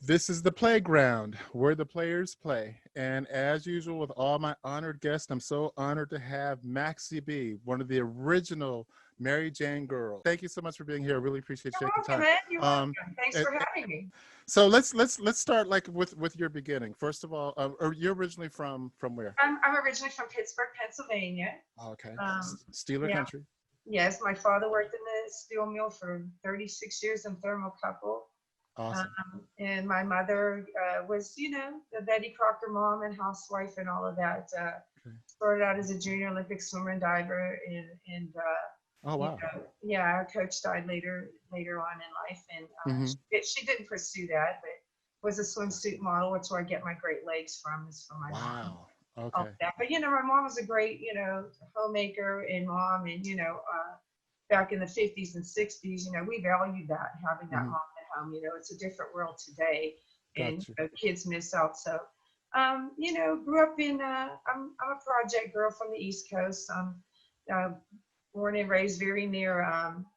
This is the playground where the players play. And as usual, with all my honored guests, I'm so honored to have Maxi B, one of the original Mary Jane girls. Thank you so much for being here. I really appreciate you You're taking welcome, time. man. You're welcome. Thanks And, for having me. so let's start like with your beginning. First of all, you're originally from where? I'm originally from Pittsburgh, Pennsylvania. Oh, okay, Um, Steeler yeah, country. yes, my father worked in the steel mill for 36 years in thermocouple. Awesome. And my mother was, the Betty Crocker mom and housewife and all of that. Okay. Started out as a junior Olympic swimmer and diver, and Oh, wow. yeah, our coach died later on in life, and Mm-hmm. she didn't pursue that, but was a swimsuit model, which where I get my great legs from is from my mom. Wow. All Okay. of that. But my mom was a great, homemaker and mom, and back in the 50s and 60s, we valued that having that Mm-hmm. mom at home. It's a different world today, and Got you. kids miss out. So, grew up in. I'm a project girl from the East Coast. Uh, Born and raised very near.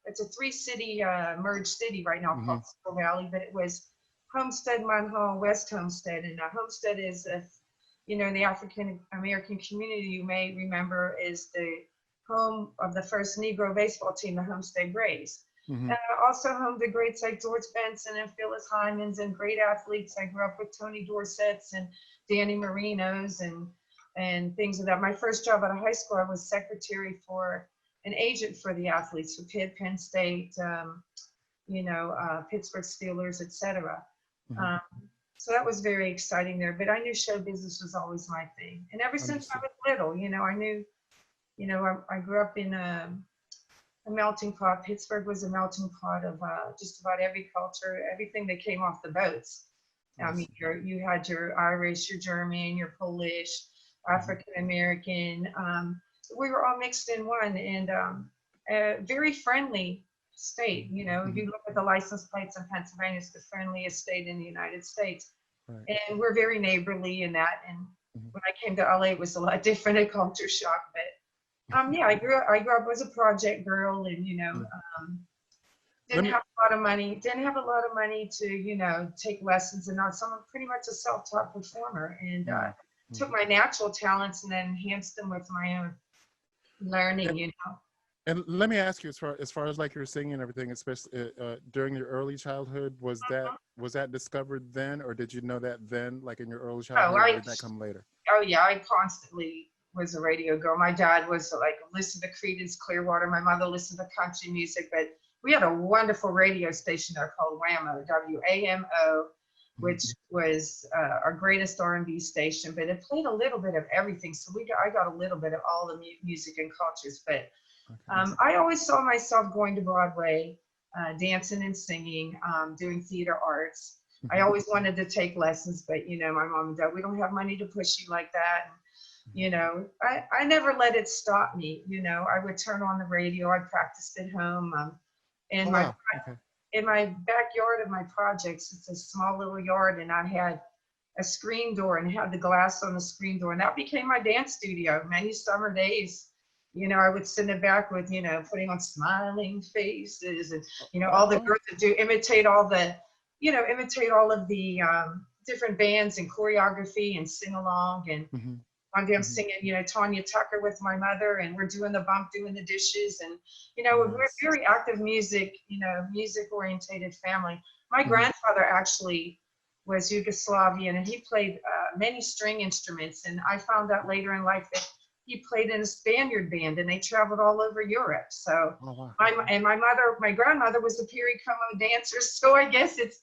It's a three-city merged city right now Mm-hmm. called Cedar Valley, but it was Homestead, Munhall, West Homestead, and Homestead is in the African American community, you may remember, is the home of the first Negro baseball team, the Homestead Grays. Mm-hmm. Also home to greats like George Benson and Phyllis Hymans and great athletes. I grew up with Tony Dorsett's and Danny Marino's and things of that. My first job out of high school, I was secretary for an agent for the athletes for Pitt, Penn State, Pittsburgh Steelers, etc. Mm-hmm. So that was very exciting there. But I knew show business was always my thing. And ever since I Understood. was little, I knew, I grew up in a melting pot. Pittsburgh was a melting pot of just about every culture, everything that came off the boats. I mean, Awesome. you had your Irish, your German, your Polish, Mm-hmm. African American. We were all mixed in one, and a very friendly state. If Mm-hmm. you look at the license plates in Pennsylvania, it's the friendliest state in the United States. Right. And we're very neighborly in that. And Mm-hmm. when I came to LA, it was a lot different, a culture shock. But yeah, I grew up as a project girl, and Mm. Let didn't me. have a lot of money. Didn't have a lot of money to take lessons, and not. So I'm pretty much a self-taught performer, and Mm-hmm. took my natural talents and then enhanced them with my own learning. And let me ask you, as far as like your singing and everything, especially during your early childhood, was that discovered then, or did you know that then, like in your early Oh, childhood, or did that come later? yeah, I constantly was a radio girl. My dad was like listen to Creedence Clearwater. My mother listened to country music, but we had a wonderful radio station there called WAMO, WAMO, which Mm-hmm. was our greatest R&B station. But it played a little bit of everything, so I got a little bit of all the music and cultures. But Okay. I always saw myself going to Broadway, dancing and singing, doing theater arts. I Mm-hmm. always wanted to take lessons, but my mom and dad, we don't have money to push you like that. I never let it stop me. I would turn on the radio. I practiced at home. In Oh, my wow. Okay. in my backyard of my projects, it's a small little yard, and I had a screen door and had the glass on the screen door, and that became my dance studio. Many summer days, I would sit in the back with, putting on smiling faces, and all the Oh. girls that do imitate all of the different bands and choreography and sing along. And Mm-hmm. one day I'm Mm-hmm. singing, Tanya Tucker with my mother, and we're doing the bump, doing the dishes, and we're Nice. very active music, music orientated family. My Mm-hmm. grandfather actually was Yugoslavian, and he played many string instruments. And I found out later in life that he played in a Spaniard band, and they traveled all over Europe. So Oh, wow. my grandmother was a Piri Como dancer, so I guess it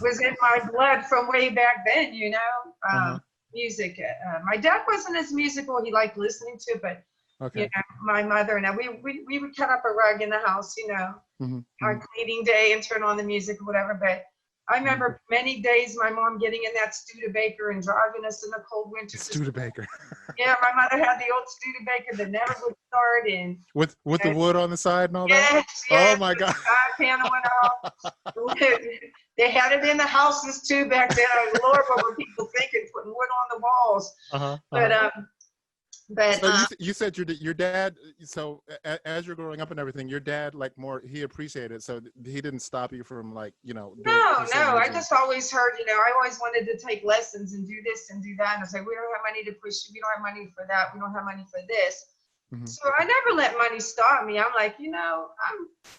was in my blood from way back then, Uh-huh. music. My dad wasn't as musical. He liked listening to, but Okay. my mother and I, we would cut up a rug in the house, Mm-hmm. Mm-hmm. on cleaning day and turn on the music or whatever. But I Mm-hmm. remember many days my mom getting in that Studebaker and driving us in the cold winter. Studebaker. Yeah, my mother had the old Studebaker that never would start, and with the wood on the side and all that. yes, Oh yes, my with the God. side panel and all. They had it in the houses too back then. Lord, what were people thinking, putting wood on the walls? Uh-huh. But Uh-huh. But So you said your dad. So as you're growing up and everything, your dad like more he appreciated. So he didn't stop you from like doing no, pursuing no, your I dream. just always heard, I always wanted to take lessons and do this and do that. And I said, we don't have money to push you. We don't have money for that. We don't have money for this. Hmm. So I never let money stop me. I'm like,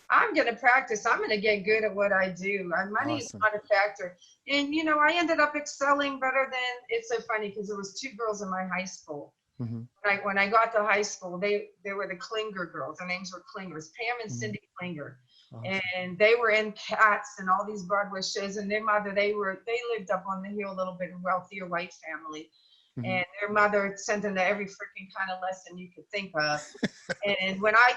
I'm gonna practice. I'm gonna get good at what I do. Money is Awesome. not a factor. And I ended up excelling better than. It's so funny because there was two girls in my high school. Hmm. When I got to high school, they were the Klinger girls. Their names were Klingers, Pam and Hmm. Cindy Klinger, Awesome. and they were in Cats and all these Broadway shows. And their mother, they lived up on the hill, a little bit wealthier white family, Hmm. and their mother sent them to every freaking kind of lesson you could think of. And when I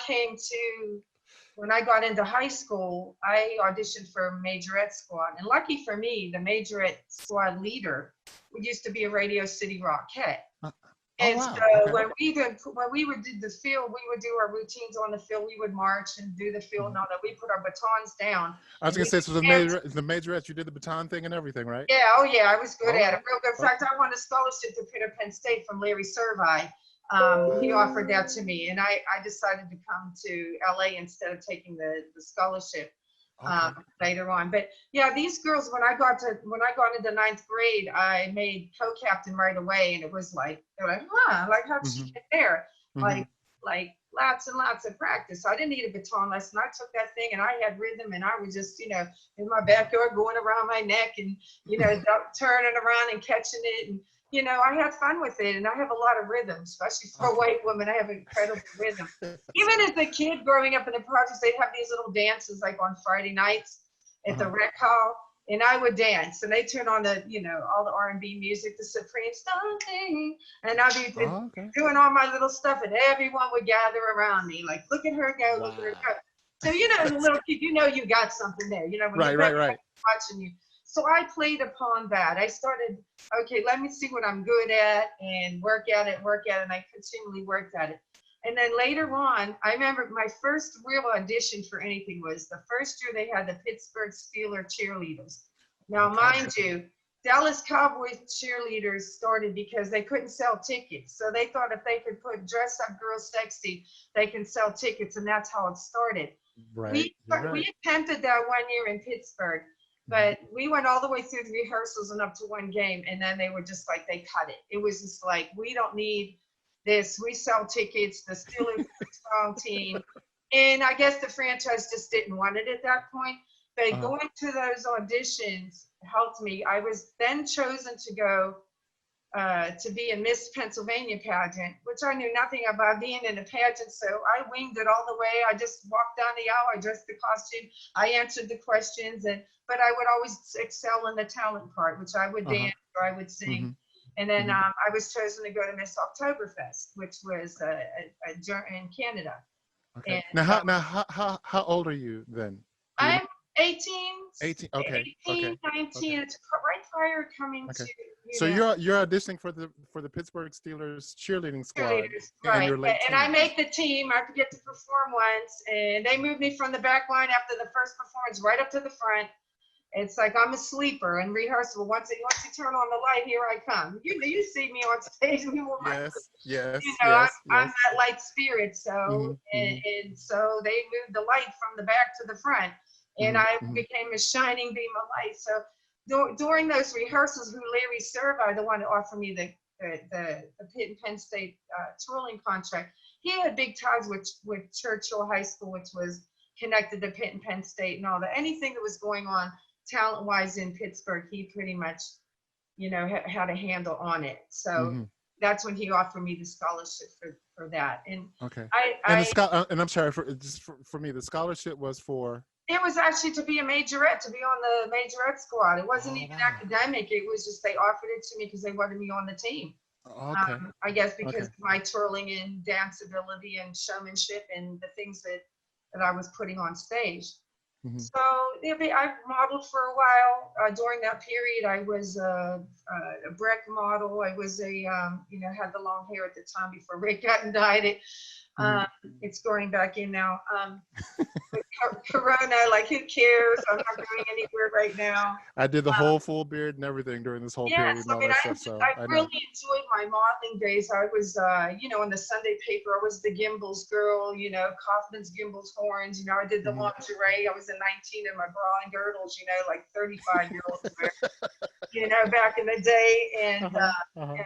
got into high school, I auditioned for a majorette squad. And lucky for me, the majorette squad leader used to be a Radio City Rockette. Uh, oh And so wow. Okay. when we would do the field, we would do our routines on the field. We would march and do the field Hmm. and all that. We put our batons down I was and gonna we say so danced. the majorettes you did the baton thing and everything, right? Yeah, oh yeah, I was good All at it. right. Real good. In fact, Okay. I won a scholarship to Penn State from Larry Servi. He offered that to me, and I decided to come to LA instead of taking the scholarship Okay. later on. But yeah, these girls, when I got into ninth grade, I made co-captain right away, and it was like they're like, like how'd she Hmm. get there? Hmm. Like lots and lots of practice. I didn't need a baton lesson. I took that thing and I had rhythm, and I was just in my backyard going around my neck and turning around and catching it, and I had fun with it, and I have a lot of rhythm, especially for a Okay. white woman. I have incredible rhythm. Even as a kid growing up in the projects, they'd have these little dances like on Friday nights at the Uh-huh. rec hall, and I would dance. And they turn on all the R&B music, the Supreme Stunting, and I'd be Oh, okay. doing all my little stuff, and everyone would gather around me, like, look at her go, look at her Wow. go. So as a That's little kid, you got something there. When right. you're Right. Right. watching you. So I played upon that. I started, okay, let me see what I'm good at and work at it, and I continually worked at it. And then later on, I remember my first real audition for anything was the first year they had the Pittsburgh Steelers cheerleaders. Now, Okay. mind you, Dallas Cowboys cheerleaders started because they couldn't sell tickets. So they thought if they could put dress up girls sexy, they can sell tickets, and that's how it started. Right. We You're right. we attempted that one year in Pittsburgh, Mhm. but we went all the way through the rehearsals and up to one game, and then they were just like, they cut it. It was just like, we don't need this. We sell tickets. The Steelers are a strong team, and I guess the franchise just didn't want it at that point. But Uh-huh. going to those auditions helped me. I was then chosen to go to be a Miss Pennsylvania pageant, which I knew nothing about being in a pageant. So I winged it all the way. I just walked down the aisle. I dressed the costume. I answered the questions, but I would always excel in the talent part, which I would Uh-huh. dance or I would sing. Mhm. And then Mhm. I was chosen to go to Miss Oktoberfest, which was in Canada. Okay. And Now how old are you then? Do you know? I'm 18, 18. Okay. Okay. 19. Okay. It's right prior coming Okay. to, you So know, you're auditioning for the Pittsburgh Steelers cheerleading squad cheerleaders, in right? your late And I teens. make the team. I get to perform once, and they moved me from the back line after the first performance right up to the front. It's like I'm a sleeper in rehearsal. Once you turn on the light, here I come. You see me on stage, Yes. Yes. I'm, Yes. I'm Yes. that light spirit. So Mhm. Mhm. and so they moved the light from the back to the front, and Mhm. I Mhm. became a shining beam of light. So during those rehearsals, who Larry Servi, the one who offered me the Pitt and Penn State twirling contract, he had big ties with Churchill High School, which was connected to Pitt and Penn State and all that. Anything that was going on talent-wise in Pittsburgh, he pretty much, had a handle on it. So Mhm. that's when he offered me the scholarship for that. And Okay. And I and I'm sorry for just for me the scholarship was for. it was actually to be a majorette, to be on the majorette squad. It wasn't Oh even wow. academic. It was just they offered it to me because they wanted me on the team. Okay. I guess because Okay. of my twirling and dance ability and showmanship and the things that I was putting on stage. Mhm. So I modeled for a while. During that period, I was a brick model. I was had the long hair at the time before Rick got and dyed it. Mhm. It's going back in now. With Corona, like who cares? I'm not going anywhere right now. I did the whole full beard and everything during this whole Yes, period and I all mean, that stuff. So I I really know. enjoyed my modeling days. I was, in the Sunday paper, I was the gimbals girl, Kaufman's gimbals horns. I did the Hmm. lingerie. I was a 19 in my bra and girdles, like 35-year-olds wear, back in the day. And, Uh-huh. Uh-huh.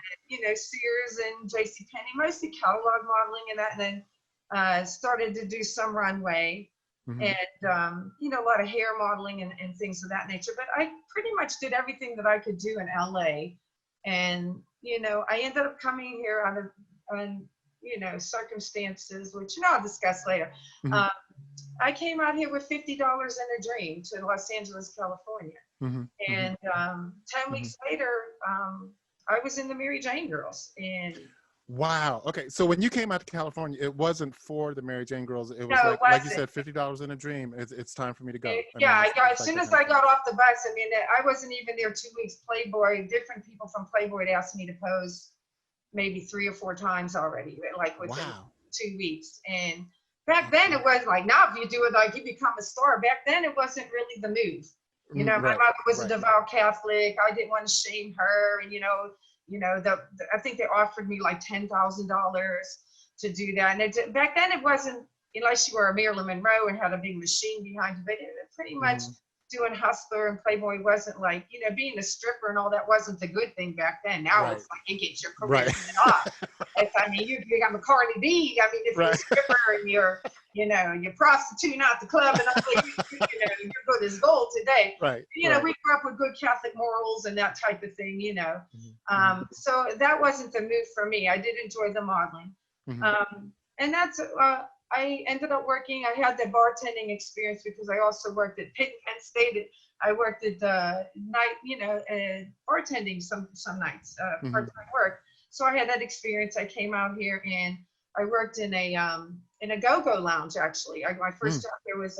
Sears and J.C. Penney, mostly catalog modeling and that. And then started to do some runway Hmm. and a lot of hair modeling and things of that nature. But I pretty much did everything that I could do in LA, and I ended up coming here on circumstances which I'll discuss later. Hmm. Um, I came out here with $50 in a dream to Los Angeles, California, Hmm. Hmm. and 10 Hmm. weeks later, I was in the Mary Jane Girls, and Wow. Okay. So when you came out to California, it wasn't for the Mary Jane girls. It was no, it like you wasn't. said, $50 in a dream. It's time for me to go. I Yeah, mean, as it's like soon that as kind of I thing. got off the bus, I mean, I wasn't even there 2 weeks. Playboy, different people from Playboy had asked me to pose maybe 3 or 4 times already, like within Wow. 2 weeks. And back then Okay. it was like, now if you do it, like you become a star. Back then it wasn't really the move. My Right. mother was a Right. devout Catholic. I didn't want to shame her. And, I think they offered me like $10,000 to do that. And back then it wasn't, unless you were a Marilyn Monroe and had a big machine behind you, but it pretty much Hmm. doing Hustler and Playboy wasn't like, being a stripper and all that wasn't the good thing back then. Now Right. it's like it gets your career Right. off. I mean, you got McCartney B. I mean, if you're a Right. stripper and you're prostituting out the club and all that, you're good as gold today. Right. Right. We grew up with good Catholic morals and that type of thing. Hmm. So that wasn't the move for me. I did enjoy the modeling. Hmm. And that's, I ended up working, I had the bartending experience because I also worked at Penn State. I worked at the night, bartending some nights, Hmm. part-time work. So I had that experience. I came out here and I worked in a go-go lounge, actually. My first job there was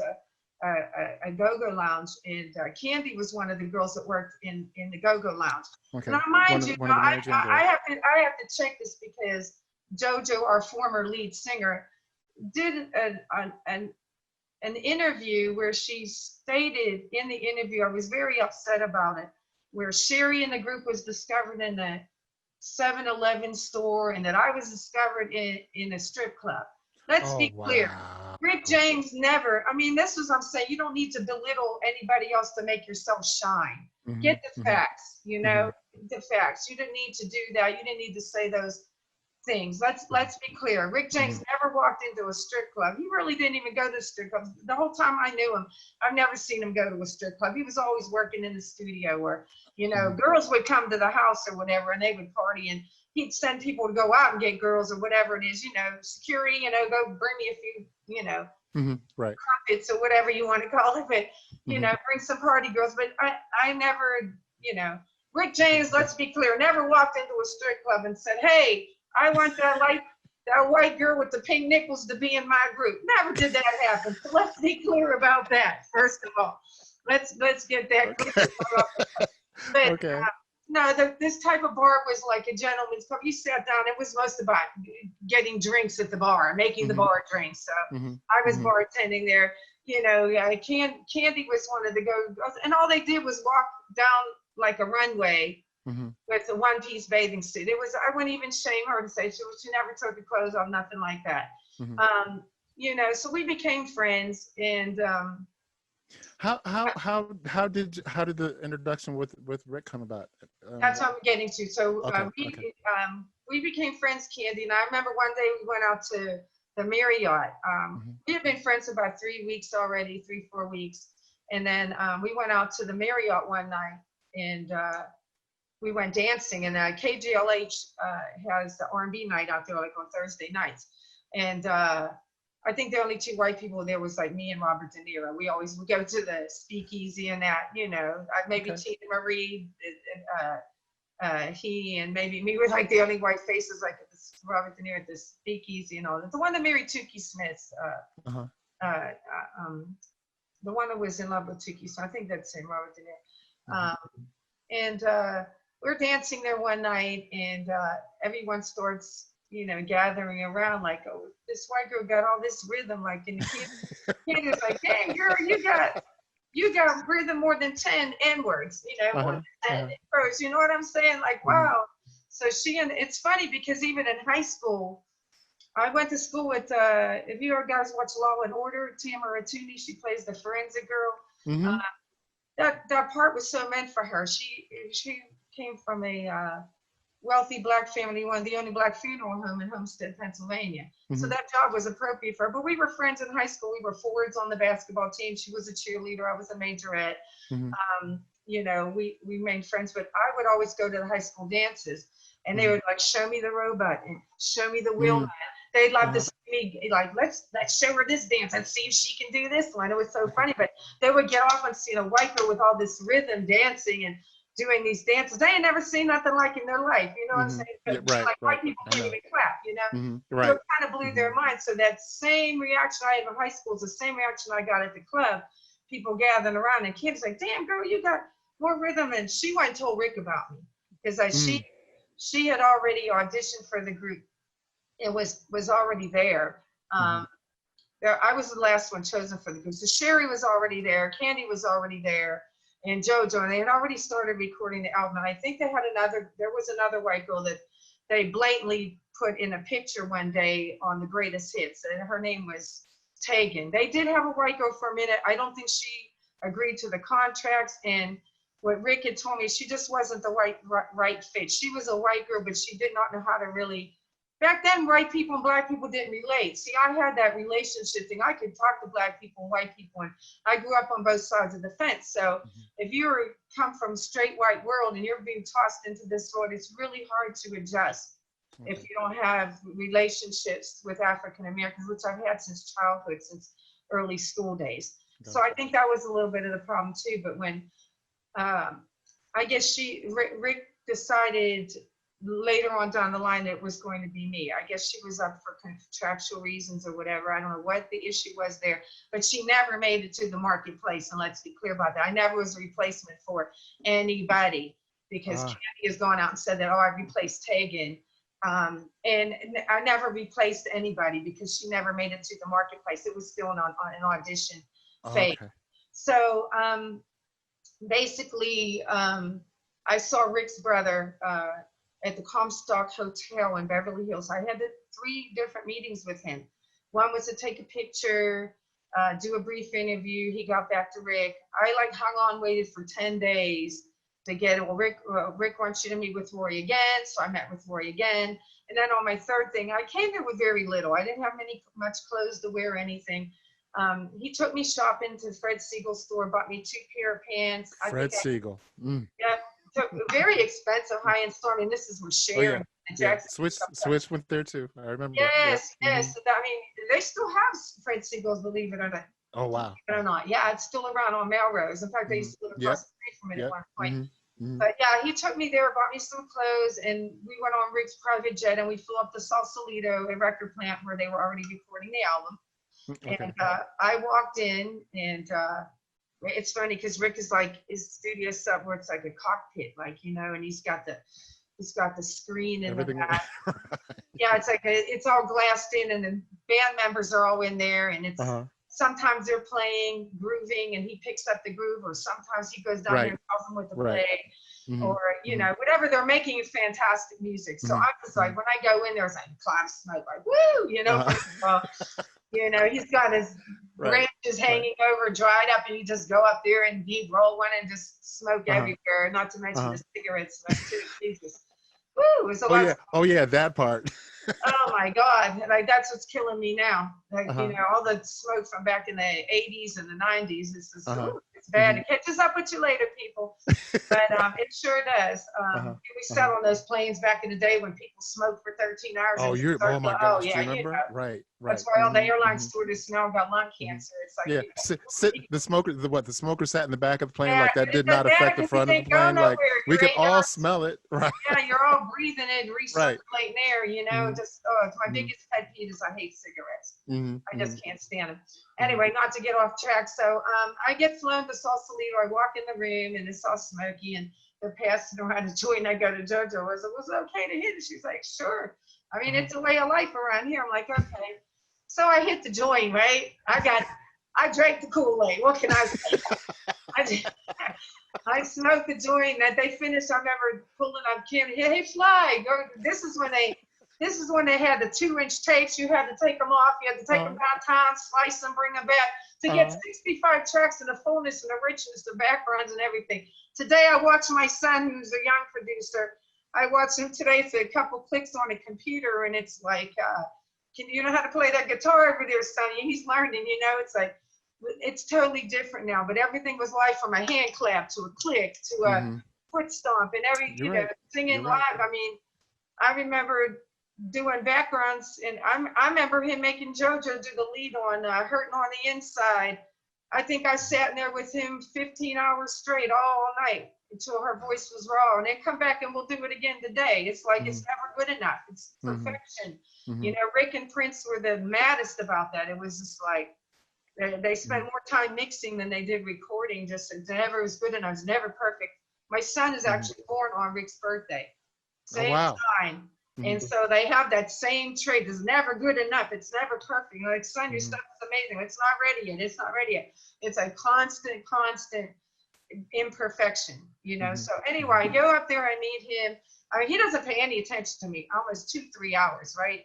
a go-go lounge, and Candy was one of the girls that worked in the go-go lounge. Okay. Now, mind you, One of the Mary Jane girls. I have to check this because JoJo, our former lead singer, did an interview where she stated in the interview, I was very upset about it, where Sherry in the group was discovered in the 7-Eleven store and that I was discovered in a strip club. Let's Oh be clear. wow. Rick James never, I mean, this is, I'm saying, you don't need to belittle anybody else to make yourself shine. Hmm. Get the Hmm. facts, Hmm. the facts. You didn't need to do that. You didn't need to say those things. Let's be clear. Rick James never walked into a strip club. He really didn't even go to strip clubs. The whole time I knew him, I've never seen him go to a strip club. He was always working in the studio where, girls would come to the house or whatever and they would party, and he'd send people to go out and get girls or whatever it is, security, go bring me a few, Hmm. Right. crumpets or whatever you want to call it, but, Hmm. bring some party girls. But I never, Rick James, let's be clear, never walked into a strip club and said, hey, I want that white girl with the pink nipples to be in my group. Never did that happen. So let's be clear about that. First of all, let's get that clear. Okay. But Okay. no, this type of bar was like a gentleman's club. You sat down. It was most about getting drinks at the bar, making the Hmm. bar drinks. So Hmm. I was Hmm. bartending there. Candy was one of the go-go's, and all they did was walk down like a runway Hmm. with a one-piece bathing suit. I wouldn't even shame her to say she never took her clothes off, nothing like that. Hmm. So we became friends, and How did the introduction with Rick come about? that's what I'm getting to. So Okay. Okay. we became friends, Candy, and I remember one day we went out to the Marriott. Hmm. We had been friends about 3 weeks already, 3-4 weeks, and then we went out to the Marriott one night, and we went dancing, and KGLH has the R&B night out there, like on Thursday nights. And I think the only two white people there was like me and Robert De Niro. We always would go to the speakeasy and that, maybe Okay. Tina Marie, he, and maybe me were like the only white faces, like at this, Robert De Niro at the speakeasy and all that. The one that married Tukey Smith, Uh-huh. the one that was in love with Tukey Smith, I think that's him, Robert De Niro. Mhm. And we're dancing there one night, and everyone starts, gathering around like, oh, this white girl got all this rhythm, like, and the kid is like, dang girl, you got rhythm more than 10 N words, you know, more than 10 words. You know what I'm saying? Like, wow. So it's funny because even in high school, I went to school with, if you guys watch Law and Order, Tamara Tooney, she plays the forensic girl. That part was so meant for her. She came from a wealthy black family, one of the only black funeral home in Homestead, Pennsylvania. So that job was appropriate for her. But we were friends in high school. We were forwards on the basketball team. She was a cheerleader. I was a majorette. You know, we made friends. But I would always go to the high school dances, and they would like show me the robot and show me the wheel man. They'd love to see me like, let's show her this dance and see if she can do this one. It was so funny. But they would get off and see a white girl with all this rhythm dancing and doing these dances. They ain't never seen nothing like in their life. You know what I'm saying? But white people can't even clap, you know? So it kind of blew their mind. So that same reaction I had in high school is the same reaction I got at the club. People gathering around and kids like, damn girl, you got more rhythm. And she went and told Rick about me because she had already auditioned for the group. It was already there. I was the last one chosen for the group. So Sherry was already there. Candy was already there. And JoJo, and they had already started recording the album. And I think there was another white girl that they blatantly put in a picture one day on the greatest hits. And her name was Tegan. They did have a white girl for a minute. I don't think she agreed to the contracts. And what Rick had told me, she just wasn't the right fit. She was a white girl, but she did not know how to really. Back then, white people and black people didn't relate. See, I had that relationship thing. I could talk to black people and white people, and I grew up on both sides of the fence. So if you come from a straight white world and you're being tossed into this world, it's really hard to adjust if you don't have relationships with African Americans, which I've had since childhood, since early school days. So I think that was a little bit of the problem too. But when I guess Rick decided later on down the line it was going to be me. I guess she was up for contractual reasons or whatever. I don't know what the issue was there, but she never made it to the marketplace. And let's be clear about that. I never was a replacement for anybody because Candy has gone out and said that, I replaced Tegan. And I never replaced anybody because she never made it to the marketplace. It was still an audition phase. So basically, I saw Rick's brother at the Comstock Hotel in Beverly Hills. I had 3 different meetings with him. One was to take a picture, do a brief interview. He got back to Rick. I hung on, waited for 10 days to get it. Well, Rick wants you to meet with Roy again. So I met with Roy again. And then on my 3rd thing, I came there with very little. I didn't have much clothes to wear or anything. He took me shopping to Fred Siegel's store, bought me 2 pair of pants. Fred Siegel. Yeah. Very expensive high-end store. I mean, this is with Sharon and Jackson. Switch went there too. I remember. Yes. I mean, they still have Fred Siegel's, believe it or not. Oh wow. Believe it or not. Yeah, it's still around on Melrose. In fact, I used to live across the street from it at one point. But yeah, he took me there, bought me some clothes, and we went on Rick's private jet, and we flew up to Sausalito, a record plant where they were already recording the album. And I walked in, and it's funny because Rick is his studio set where it's like a cockpit, and he's got the screen in the back. Yeah, it's it's all glassed in, and the band members are all in there, and it's sometimes they're playing, grooving, and he picks up the groove, or sometimes he goes down there and helps them with the play, or whatever they're making is fantastic music. So I was like, when I go in there, it's like cloud of smoke, woo, he's got his branches hanging over, dried up, and you just go up there and deep roll one and just smoke everywhere. Not to mention the cigarette smoke too. Jesus, woo! It was a lot. Oh yeah, that part. Oh my God! That's what's killing me now. All the smoke from back in the '80s and the '90s. It's just, it's bad. It catches up with you later, people. But it sure does. We sat on those planes back in the day when people smoked for 13 hours. Oh my gosh! Do you remember? Right. That's why all the airline stewardess now got lung cancer. It's the smoker sat in the back of the plane that did not affect the front of the plane. We could all smell it, right? Yeah, you're all breathing it, recirculating air. It's my biggest pet peeve is I hate cigarettes. I just can't stand them. Anyway, not to get off track. So I get flown to Sausalito. I walk in the room and it's all smoky, and they're passing around a joint. I go to JoJo. Was it okay to hit it? She's like, sure. I mean, it's a way of life around here. I'm like, okay. So I hit the joint, right? I drank the Kool-Aid. What can I say? I smoked the joint. That they finished. I remember pulling up Kim. Hey, Fly. Go. This is when they had the 2-inch tapes. You had to take them off. You had to take them downtown, slice them, bring them back to get 65 tracks and the fullness and the richness, the backgrounds and everything. Today I watch my son, who's a young producer. I watch him today. It's a couple clicks on a computer, and it's like, can you know how to play that guitar over there, Sonny? He's learning. You know, it's like. It's totally different now, but everything was live from a hand clap to a click to a foot stomp and singing live. I mean, I remember doing backgrounds, and I remember him making JoJo do the lead on Hurting on the Inside. I think I sat in there with him 15 hours straight all night until her voice was raw, and then come back and we'll do it again today. It's like it's never good enough. It's perfection. You know, Rick and Prince were the maddest about that. It was just like, they spent more time mixing than they did recording. Just it never was good enough. It's never perfect. My son is actually born on Rick's birthday, same time, and so they have that same trait. It's never good enough. It's never perfect. You know, like, son, your stuff is amazing. It's not ready yet. It's not ready yet. It's a constant imperfection. You know. So anyway, I go up there. I meet him. I mean, he doesn't pay any attention to me. Almost 2-3 hours, right?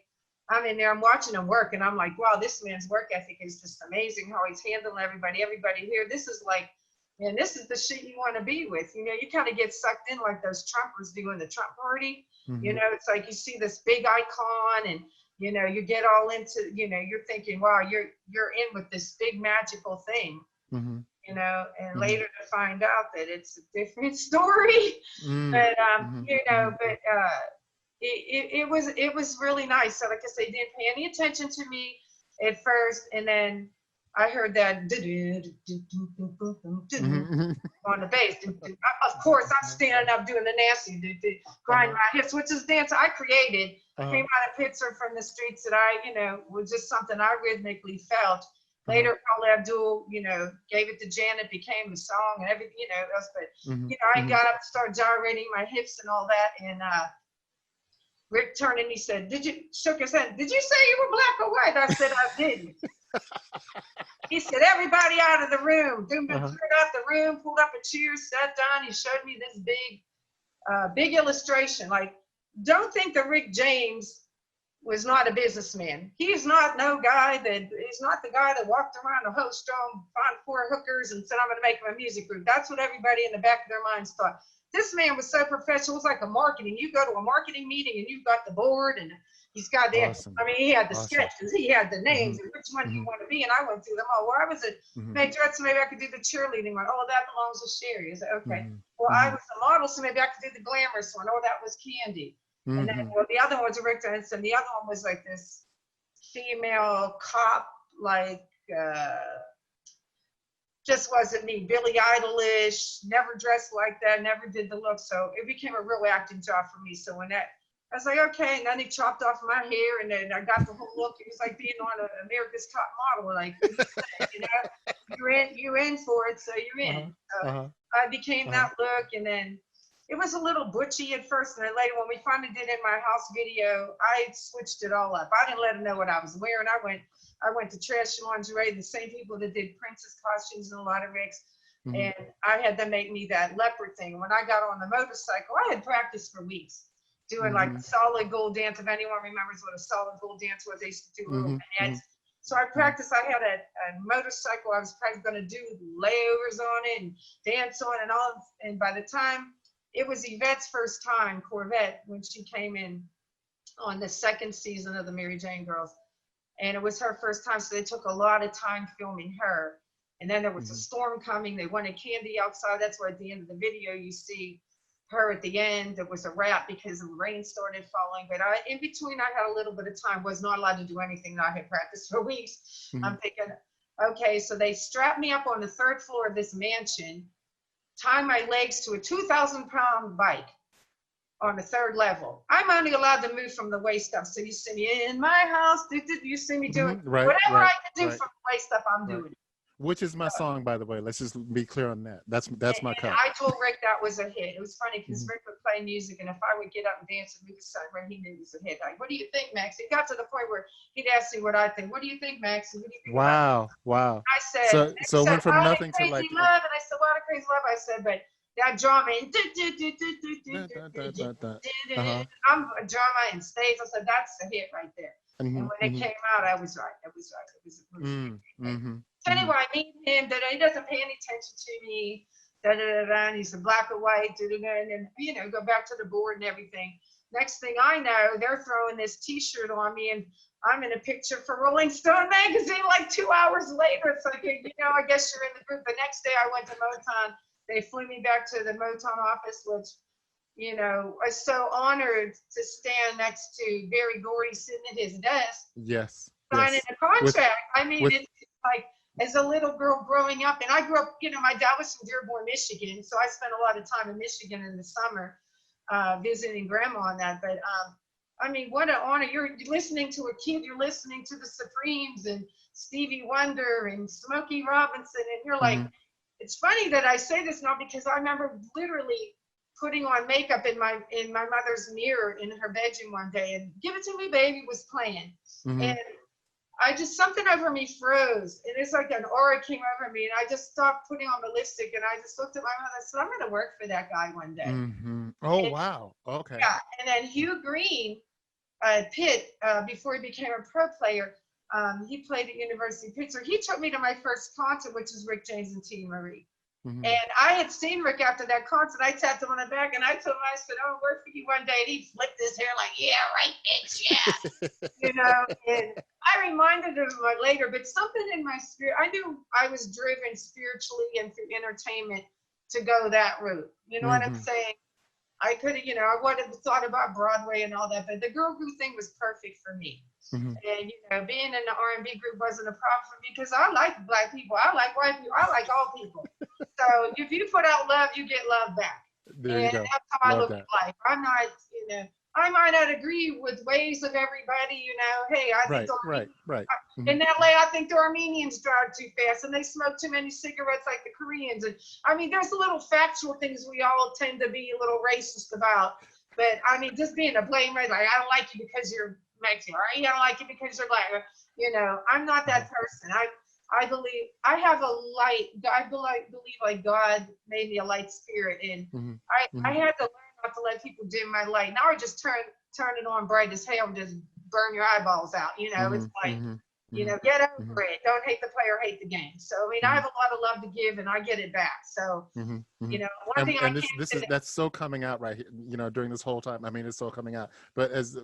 I'm in there, I'm watching him work, and I'm like, wow, this man's work ethic is just amazing, how he's handling everybody here. This is like, man, this is the shit you want to be with. You know, you kind of get sucked in like those Trumpers do in the Trump party. You know, it's like you see this big icon, and, you know, you get all into, you know, you're thinking, wow, you're in with this big magical thing. You know, and later to find out that it's a different story. But, you know, but, it was really nice. So like I say, didn't pay any attention to me at first, and then I heard that on the bass. Of course, I'm standing up doing the nasty, grind my hips, which is dance I created. Came out of Pittsburgh from the streets that I, you know, was just something I rhythmically felt. Later, Paula Abdul, you know, gave it to Janet, became the song and everything, you know. But you know, I got up, started gyrating my hips and all that, and Rick turned and he said, shook his head, did you say you were black or white? I said, I didn't. He said, everybody out of the room. Cleared out the room, pulled up a chair, sat down. He showed me this big illustration. Like, don't think that Rick James was not a businessman. He's not he's not the guy that walked around a host strong, found 4 hookers and said, I'm going to make him a music group. That's what everybody in the back of their minds thought. This man was so professional. It was like a marketing. You go to a marketing meeting and you've got the board and he's got the, I mean, he had the sketches, he had the names, and which one do you want to be? And I went through them all. Well, I was a majorette, so maybe I could do the cheerleading one. Oh, that belongs to Sherry. I said, okay. Well, I was a model, so maybe I could do the glamorous one. Oh, that was Candy. And then the other one was a Rick Johnson. The other one was like this female cop, like, just wasn't me. Billy Idolish, never dressed like that, never did the look. So it became a real acting job for me. So when that, I was like, okay. And then he chopped off my hair, and then I got the whole look. It was like being on America's Top Model. Like, you know, you're in for it, so you're in. So I became that look, and then it was a little butchy at first, and then later when we finally did In My House video, I switched it all up. I didn't let him know what I was wearing. I went to Trash Lingerie, the same people that did princess costumes and a lot of Ricks, and I had them make me that leopard thing. When I got on the motorcycle, I had practiced for weeks doing like a solid gold dance. If anyone remembers what a solid gold dance was, they used to do little vignettes. So I practiced. I had a motorcycle. I was probably going to do layovers on it and dance on and all. And by the time it was Yvette's first time, Corvette, when she came in on the 2nd season of the Mary Jane Girls. And it was her first time, so they took a lot of time filming her. And then there was a storm coming. They wanted Candy outside. That's why at the end of the video, you see her at the end. There was a wrap because the rain started falling. But in between, I had a little bit of time. Was not allowed to do anything. I had practiced for weeks. I'm thinking, okay, so they strapped me up on the 3rd floor of this mansion, tie my legs to a 2,000-pound bike on the 3rd level. I'm only allowed to move from the waist up. So you see me in my house. You see me doing whatever I can do from the waist up, I'm doing. Which is my song, by the way. Let's just be clear on that. That's my And cut. I told Rick that was a hit. It was funny because Mhm. Rick would play music, and if I would get up and dance and move aside where he knew it was a hit, like, what do you think, Max? It got to the point where he'd ask me what I think. What do you think, Max? What do you think about it? Wow, wow. I said, So Nick so it said, went from Wild and nothing to Crazy like Love. And I said, Wild and Crazy Love. I said, but that drama and dun, dun, dun, dun, dun. Uh-huh. I'm a drama and stage. I said, that's the hit right there. And Mhm, when it mhm. came out, I was right. I was right. It was a Mm, hit. mhm, So mhm. anyway, I meet him. He doesn't pay any attention to me. Da, da, da, da, and he's a black and white. Da, da, da, and then, go back to the board and everything. Next thing I know, they're throwing this T-shirt on me, and I'm in a picture for Rolling Stone magazine. Like 2 hours later, it's like, I guess you're in the group. The next day, I went to Motown. They flew me back to the Motown office, which I was so honored to stand next to Barry Gordy sitting at his desk Yes, signing yes. a With contract. I mean, with it's like as a little girl growing up, and I grew up, my dad was from Dearborn, Michigan, so I spent a lot of time in Michigan in the summer visiting grandma and that. But I mean, what an honor. You're listening to a kid, you're listening to the Supremes and Stevie Wonder and Smokey Robinson, and you're like, mhm. it's funny that I say this now because I remember literally putting on makeup in my mother's mirror in her bedroom one day, and Give It to Me Baby was playing. And Mhm. I just, something over me froze, and it's like an aura came over me, and I just stopped putting on the lipstick, and I just looked at my mother and said, I'm going to work for that guy one day. Mhm. Oh, And, wow. Okay. yeah, and then Hugh Green, Pitt, before he became a pro player, he played at University of Pittsburgh. He took me to my first concert, which is Rick James and T. Marie. Mhm. And I had seen Rick after that concert. I tapped him on the back, and I told him, I said, I'll work for you one day. And he flipped his hair like, yeah, right, bitch, yeah. And I reminded him later, but something in my spirit, I knew I was driven spiritually and through entertainment to go that route. You know what I'm Mhm. saying? I could have, I would have thought about Broadway and all that, but the girl group thing was perfect for me. Mhm. And being in the R&B group wasn't a problem for me because I like black people, I like white people, I like all people. So if you put out love, you get love back. There you And go. that's how I Love look that. at life. I'm not, I might not agree with ways of everybody, hey, I think Right, right, right. in Mhm. LA, I think the Armenians drive too fast and they smoke too many cigarettes like the Koreans. And I mean, there's little factual things we all tend to be a little racist about. But I mean, just being a blame race, like, I don't like you because you're Mexican, or I don't like you because you're black. I'm not Mhm. that person. I believe I have a light. I believe like God made me a light spirit, and Mhm. I Mhm. had to learn not to let people dim my light. Now I just turn it on bright as hell and just burn your eyeballs out. It's Mhm. like, Mhm. Mhm. get over Mhm. it. Don't hate the player, hate the game. So I mean, I have Mhm. a lot of love to give, and I get it back. So Mhm. Mhm. one thing I And this is can't. that's so coming out right here, during this whole time. I mean, it's so coming out. But as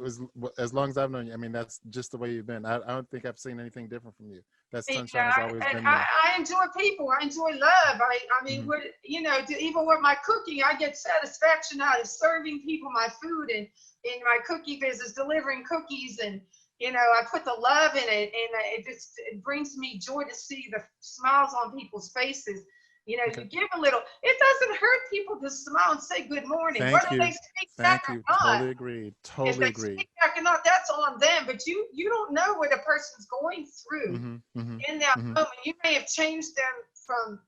long as I've known you, I mean, that's just the way you've been. I don't think I've seen anything different from you. That sunshine has always And been there. I enjoy people. I enjoy love. I mean, Mhm. even with my cooking, I get satisfaction out of serving people my food, and in my cookie business, delivering cookies, and I put the love in it, and it brings me joy to see the smiles on people's faces. You Okay. give a little. It doesn't hurt people to smile and say good morning, Thank whether they you. speak back Thank or you. not. Totally agreed. If Totally they agreed. speak back or not, that's on them. But you don't know what a person's going through Mhm. Mhm. in that Mhm. moment. You may have changed them from,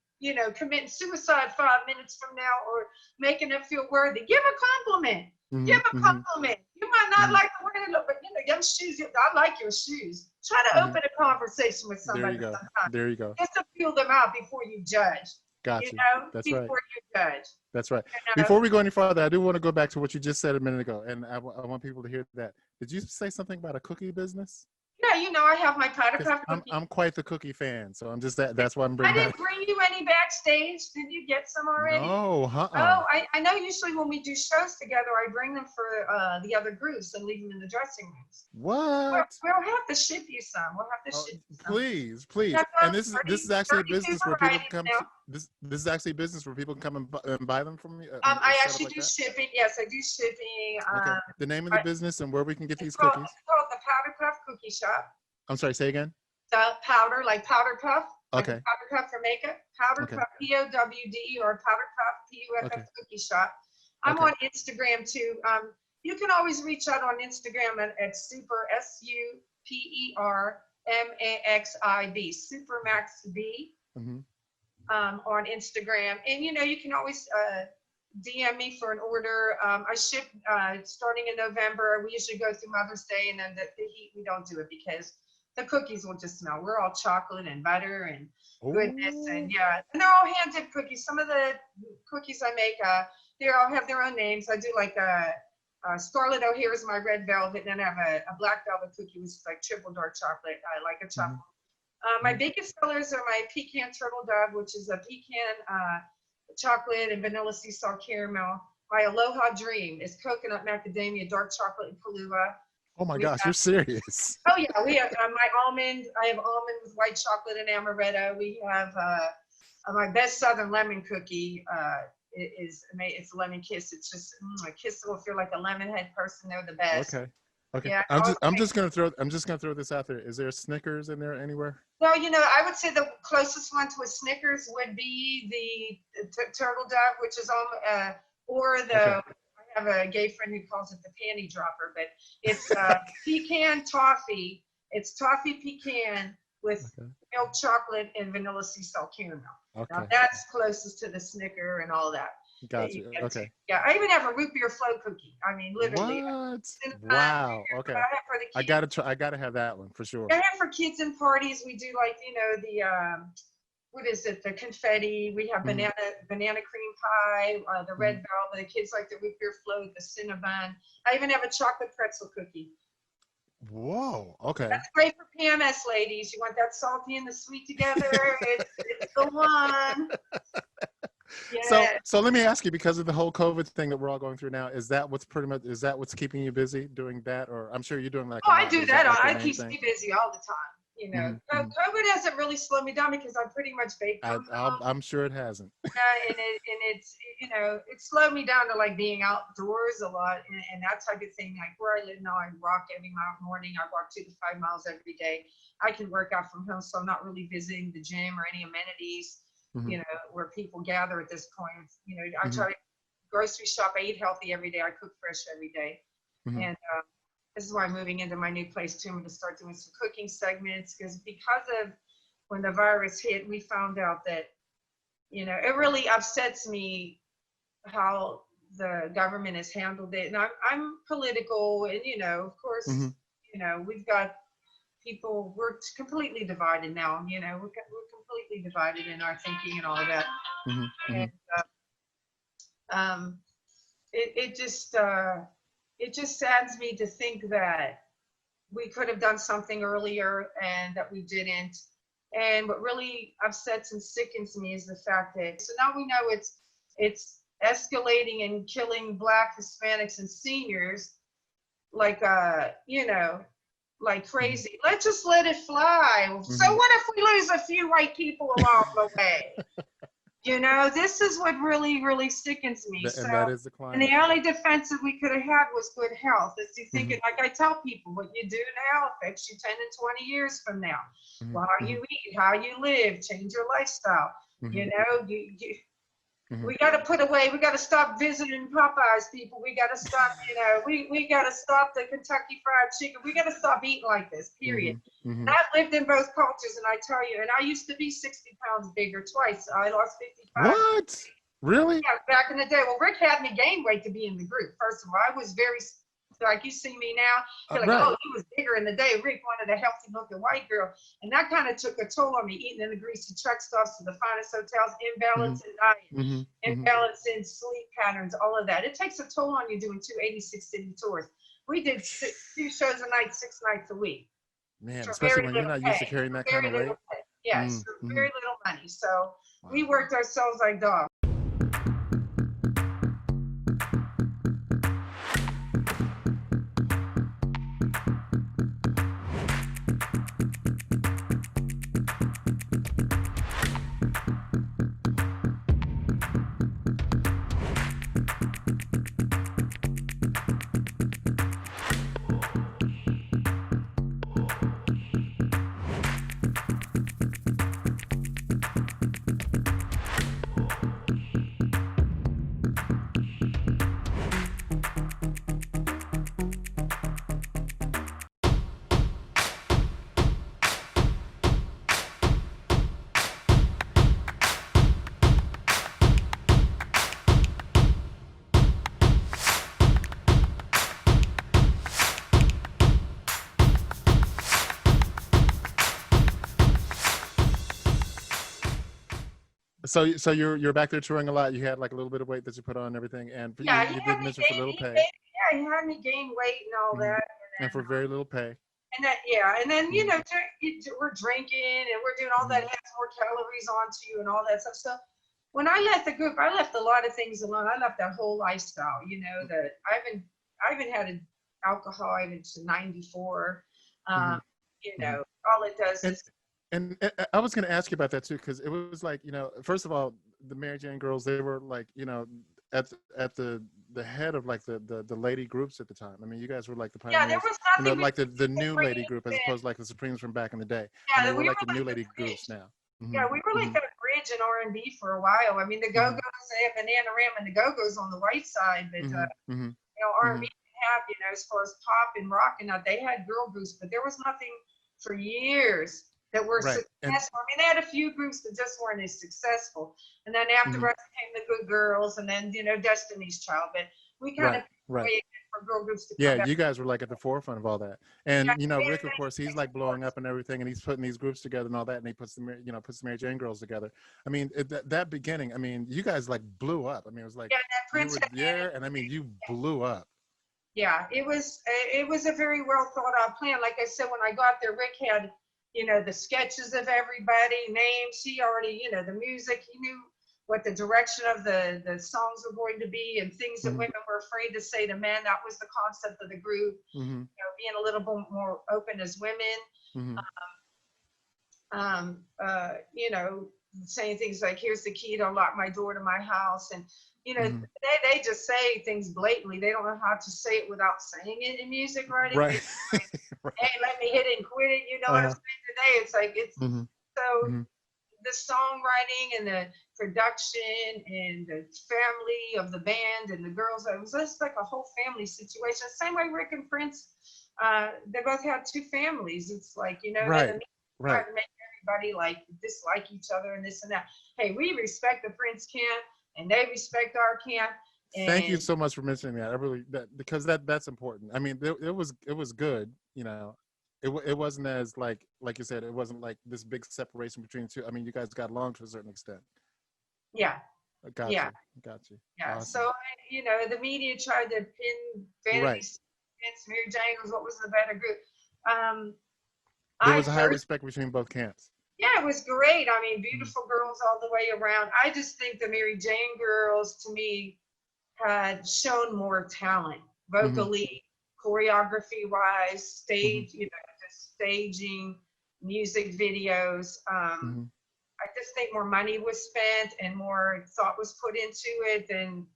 committing suicide 5 minutes from now, or making them feel worthy. Give a compliment. Give Mhm. a Mhm. compliment. You might not Mhm. like the way they look, but them shoes, I like your shoes. Try to Mhm. open a conversation with There somebody you go. sometimes, There you go. just to feel them out before you judge. Got you. That's right. Before you judge. That's right. You know? Before we go any farther, I do want to go back to what you just said a minute ago, and I want people to hear that. Did you say something about a cookie business? Yeah, I have my powder Because puff I'm cookies. I'm quite the cookie fan, so I'm just that's why I'm I bringing that. didn't bring you any backstage. Did you get some already? No, Oh, I know usually when we do shows together, I bring them for the other groups and leave them in the dressing rooms. What? We'll have to ship you some. We'll have to Oh, ship you some. please, We please. have And about this 30, is actually a 32 business where people can varieties come now. to this is actually a business where people can come and buy them from you. I It's set up actually like do that. shipping. Yes, I do shipping. Okay. The name of the business and where we can get these cookies. It's called the Powder Puff Cookie Shop. I'm sorry. Say again. The powder, like powder puff, like a Okay. powder puff for makeup. Powder Okay. Puff, POWD, or Powder Puff, PUFF Okay. Cookie Shop. I'm Okay. on Instagram too. You can always reach out on Instagram at super, SUPERMAXIB, Super Max B. Hmm. On Instagram. And you can always DM me for an order. I ship starting in November. We usually go through Mother's Day, and then the heat, we don't do it because the cookies will just smell. We're all chocolate and butter and goodness, Oh. and yeah, and they're all hand dipped cookies. Some of the cookies I make, they all have their own names. I do like Scarlet O'Hare is my red velvet, and then I have a black velvet cookie, which is like triple dark chocolate. I like a chocolate. Hmm. My biggest sellers are my pecan turtle dove, which is a pecan chocolate and vanilla sea salt caramel. My Aloha Dream is coconut macadamia, dark chocolate, and Kahlua. Oh my We've gosh, got, you're serious. oh yeah, we have my almond. I have almond with white chocolate and amaretto. We have my best Southern lemon cookie. It's lemon kiss. It's just a kiss will feel like a lemon head person. They're the best. Okay. Okay. Yeah. I'm just gonna throw this out there. Is there a Snickers in there anywhere? Well, I would say the closest one to a Snickers would be the turtle dove, which is or the. Okay. I have a gay friend who calls it the panty dropper, but it's pecan toffee. It's toffee pecan with milk chocolate and vanilla sea salt caramel. Okay. Now that's closest to the Snicker and all that. Got you. Okay. Yeah, I even have a root beer flow cookie. I mean, literally. What? Wow. Okay. I gotta have that one for sure. I have for kids and parties. We do like the what is it? The confetti. We have banana cream pie. The red velvet. The kids like the root beer float. The Cinnabon. I even have a chocolate pretzel cookie. Whoa. Okay. That's great for PMS ladies. You want that salty and the sweet together? it's the one. Yeah. So let me ask you, because of the whole COVID thing that we're all going through now, is that what's keeping you busy doing that? Or I'm sure you're doing like. Oh, I do that. I keep me busy all the time. Mm-hmm. COVID hasn't really slowed me down because I'm pretty much baked. I'm sure it hasn't. And it's it slowed me down to like being outdoors a lot and that type of thing. Like where I live now, I walk every morning. I walk 2 to 5 miles every day. I can work out from home, so I'm not really visiting the gym or any amenities. Mm-hmm. Where people gather at this point. I try to grocery shop. I eat healthy every day. I cook fresh every day. Mm-hmm. And this is why I'm moving into my new place too. I'm going to start doing some cooking segments because of when the virus hit, we found out that, it really upsets me how the government has handled it. And I'm political and, of course, we've got people, we're completely divided now. We're completely divided in our thinking and all of that. Mm-hmm. And it just saddens me to think that we could have done something earlier and that we didn't. And what really upsets and sickens me is the fact that, so now we know it's escalating and killing Black, Hispanics, and seniors like crazy. Let's just let it fly. So what if we lose a few white people along the way? This is what really, really sickens me. And that is the climate. And the only defense that we could have had was good health. Is you thinking, like I tell people, what you do now affects you 10 and 20 years from now. How you eat, how you live, change your lifestyle. We got to put away, we got to stop visiting Popeyes, people. We got to stop, we got to stop the Kentucky Fried Chicken. We got to stop eating like this, period. And I've lived in both cultures, and I tell you, and I used to be 60 pounds bigger twice. I lost 55. What? Really? Yeah, back in the day. Well, Rick had me gain weight to be in the group. First of all, I was very, like you see me now, you're like, oh, he was bigger in the day. Rick wanted a healthy looking white girl. And that kind of took a toll on me, eating in the greasy truck stops to the finest hotels, imbalance in diet, imbalance in sleep patterns, all of that. It takes a toll on you doing 286 city tours. We did 2 shows a night, 6 nights a week. Man, especially when you're not used to carrying that kind of weight. Yes, very little money. So we worked ourselves like dogs. So you're back there touring a lot. You had like a little bit of weight that you put on and everything, and Yeah, you did mention for little pay. Yeah, he had me gain weight and all that. And for very little pay. And then, yeah, and then, you Mhm. know, we're drinking and we're doing all that, has more calories onto you and all that stuff. So when I left the group, I left a lot of things alone. I left that whole lifestyle, you know, that I haven't had alcohol even to 94. Mhm. You Mhm. know, all it does And is, I was going to ask you about that too, because it was like, first of all, the Mary Jane girls, they were like, at the head of like the lady groups at the time. I mean, you guys were like the yeah, there pioneers, was nothing really like the new lady group as then. opposed to like the Supremes from back in the day. I Yeah, mean, we're we like were the like new the lady bridge. groups now. Yeah, Hmm. we were like Hmm. that bridge in R&B for a while. I mean, the Hmm. Go-Go's, they have Bananarama and the Go-Go's on the white side, but Hmm. Hmm. you know, R&B Hmm. didn't have, you know, as far as pop and rock and that, they had girl groups, but there was nothing for years that were Right. And successful. I mean, they had a few groups that just weren't as successful. And then after mhm. us came the Good Girls and then, you know, Destiny's Child. But we kind Right. of Right. waited for girl groups to Yeah, come back. you guys were like at the forefront of all that. Yeah, And Rick, of course, he's like blowing up and everything, and he's putting these groups together and all that, and he puts puts the Mary Jane girls together. I mean, that beginning, I mean, you guys like blew up. I mean, it was like yeah, that you Prince were had there, and I mean, you blew up. Yeah, it was a very well thought out plan. Like I said, when I got there, Rick had, you know, the sketches of everybody, names. He already, you know, the music. He knew what the direction of the songs were going to be and things that Hmm. women were afraid to say to men. That was the concept of the group. Hmm. You know, being a little bit more open as women. Hmm. You know, saying things like, "Here's the key to unlock my door to my house," and you know, Hmm. they just say things blatantly. They don't know how to say it without saying it in music writing. Right. They, Right. hey, let me hit it and quit it. You know what I'm Uh-huh. saying today? It's like Hmm. so Hmm. the songwriting and the production and the family of the band and the girls. It was just like a whole family situation. Same way Rick and Prince. They both had two families. It's like, you know, then the Right. media tried Right. to make everybody like dislike each other and this and that. Hey, we respect the Prince camp and they respect our camp. Thank you And so much for mentioning that. I really because that's important. I mean, it was good. It wasn't as like you said. It wasn't like this big separation between the two. I mean, you guys got along to a certain extent. yeah, I got yeah, you. Got you. yeah. Awesome. So, you know, the media tried to pin Vanity Right. against Mary Jane, what was the better group. Um, There I was a high personally, respect between both camps. yeah, it was great. I mean, Mhm. beautiful girls all the way around. I just think the Mary Jane girls, to me, had shown more talent Mhm. vocally, choreography wise, Mhm. stage, you know, just staging, music videos. Mhm. I just think more money was spent and more thought was put into it. And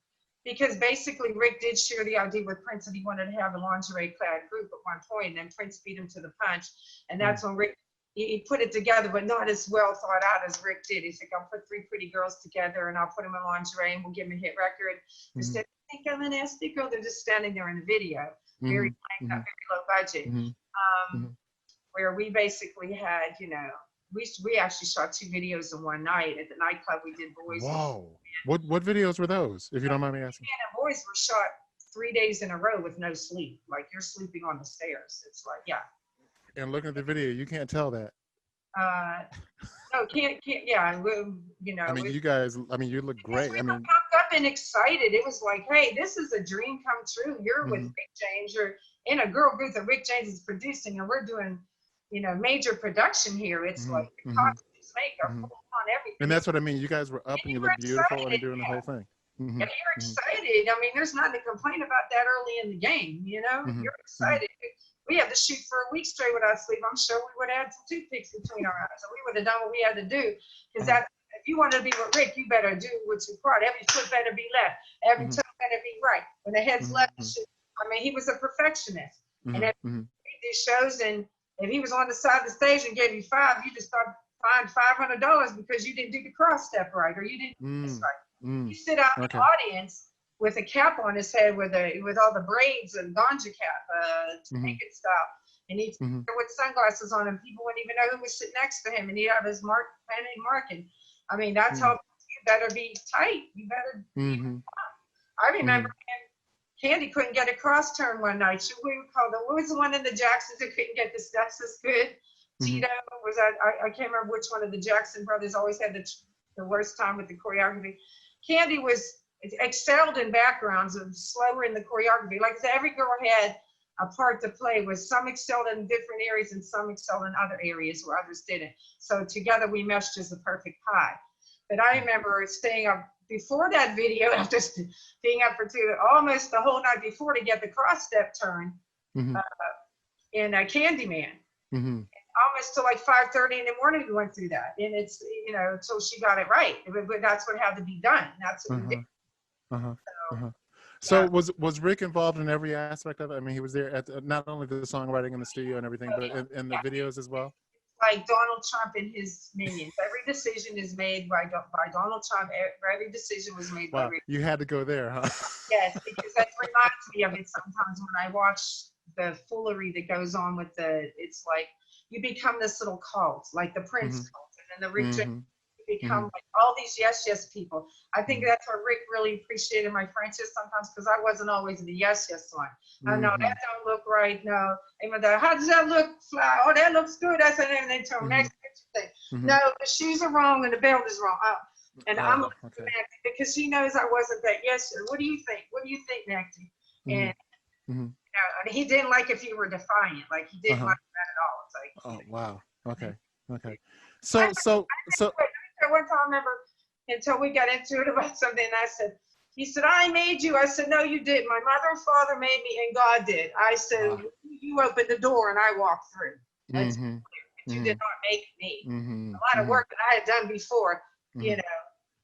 because basically Rick did share the idea with Prince that he wanted to have a lingerie clad group at one point, and then Prince beat him to the punch. And Mhm. that's when Rick he put it together, but not as well thought out as Rick did. He's like, I'll put three pretty girls together and I'll put them in lingerie and we'll give them a hit record. Mhm. Instead, I think I'm a nasty girl. They're just standing there in the video, very Mhm. plain, Mhm. very low budget. Mhm. Um, Mhm. where we basically had, you know, we actually shot two videos in one night at the nightclub we did boys with. Whoa. What videos were those, if you don't mind me asking? And boys were shot 3 days in a row with no sleep. Like you're sleeping on the stairs. It's like, yeah. And looking at the video, you can't tell that. Uh, no, yeah, you I know, mean, you guys. I mean, you look because great. we I were mean. pumped up and excited. It was like, hey, this is a dream come true. You're with Mhm. Rick James. You're in a girl group that Rick James is producing, and we're doing, you know, major production here. It's like Mhm. the Mhm. costumes, makeup, Mhm. full on And everything. that's what I mean. You guys were up And and you you were look beautiful and excited. doing the whole thing. Yeah, Mhm. you're Mhm. excited. I mean, there's nothing to complain about that early in the game. You know, Mhm. you're Mhm. excited. We had to shoot for a week straight without sleep. I'm sure we would have had some toothpicks between our eyes, and we would have done what we had to do. Because Uh-huh. that, if you want to be with Rick, you better do what's required. Every foot better be left. Every Mhm. toe better be right. When the head's left, Mhm. I mean, he was a perfectionist. And Mhm. if Mhm. he did shows, and if he was on the side of the stage and gave you five, you just start fined $500 because you didn't do the cross step right or you didn't do this Mm. right. He Mm. sit out in the Okay. audience with a cap on his head with all the braids and ganja cap, Mhm. Jamaican style, and he'd Mhm. with sunglasses on, and people wouldn't even know who was sitting next to him, and he'd have his pen and mark. And I mean, that's how Mm. you better be tight. You better. Mhm. I remember Mhm. Candy couldn't get a cross turn one night. We would call what was the one in the Jacksons that couldn't get the steps as good? Mhm. Tito was that? I can't remember which one of the Jackson brothers always had the the worst time with the choreography. Candy was excelled in backgrounds and slower in the choreography. Like I said, every girl had a part to play with. Some excelled in different areas and some excelled in other areas where others didn't. So together we meshed as a perfect pie. But I remember staying up before that video, after being up for almost the whole night before to get the cross step turn in Candyman. Almost till like 5:30 in the morning we went through that. And it's, you know, until she got it right. But that's what had to be done. That's what we did. So was Rick involved in every aspect of it? I mean, he was there at not only the songwriting in the studio and everything, but in the videos as well? Like Donald Trump and his minions. Every decision is made by Donald Trump. Every decision was made by Rick. You had to go there, huh? Yes, because that reminds me of it sometimes when I watch the foolery that goes on with it's like you become this little cult, like the Prince cult, and then the Rick James. Become like all these yes people. I think that's what Rick really appreciated my friendship sometimes, because I wasn't always the yes one. I know that don't look right. No, how does that look? Fly? Oh, that looks good. That's an and they tell me next thing. No, the shoes are wrong and the belt is wrong. And I'm looking at Maxie because she knows I wasn't that yes sir. What do you think? What do you think, Maxie? And you know, and he didn't like if you were defiant. Like he didn't like that at all. It's like, oh wow. Okay. So one time I remember until we got into it about something, and I said, he said, I made you. I said, no, you didn't. My mother and father made me, and God did. I said, you opened the door and I walked through. That's clear. You did not make me. A lot of work that I had done before, you know.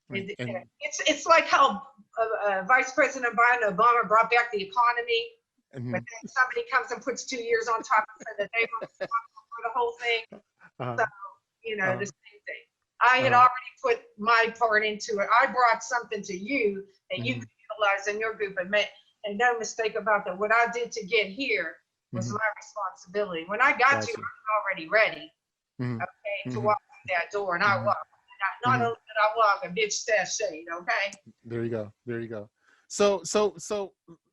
It's like how Vice President Obama brought back the economy, but then somebody comes and puts 2 years on top and said that they were responsible for the whole thing. So, you know, the same thing. I had already put my part into it. I brought something to you that you could utilize in your group, and no mistake about that. What I did to get here was my responsibility. When I got you, I was already ready, to walk through that door, and I walked. Not only did I walk, a bitch stash shade, okay? There you go. So,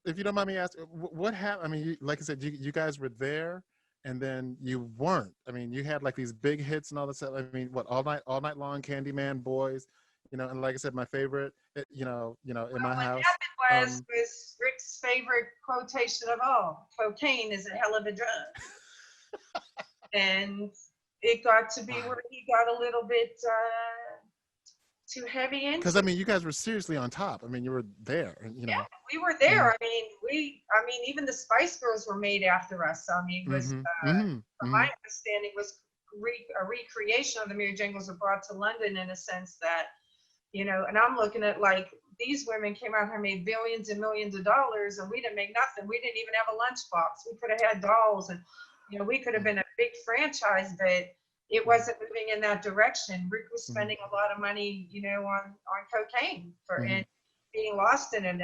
if you don't mind me asking, what happened? I mean, like I said, you guys were there. And then you weren't. I mean, you had like these big hits and all that stuff. I mean, what, all night long, Candyman, Boys, you know. And like I said, my favorite, you know, in my house. What happened was Rick's favorite quotation of all: "Cocaine is a hell of a drug." And it got to be where he got a little bit too heavy into. Because I mean, you guys were seriously on top. I mean, you were there, you know. Yeah, we were there. I mean, even the Spice Girls were made after us. I mean, was from my understanding, was a recreation of the Mary Jane Girls were brought to London in a sense that, you know. And I'm looking at like these women came out here, made billions and millions of dollars, and we didn't make nothing. We didn't even have a lunchbox. We could have had dolls, and you know, we could have been a big franchise, but it wasn't moving in that direction. Rick was spending a lot of money, you know, on cocaine and being lost in it.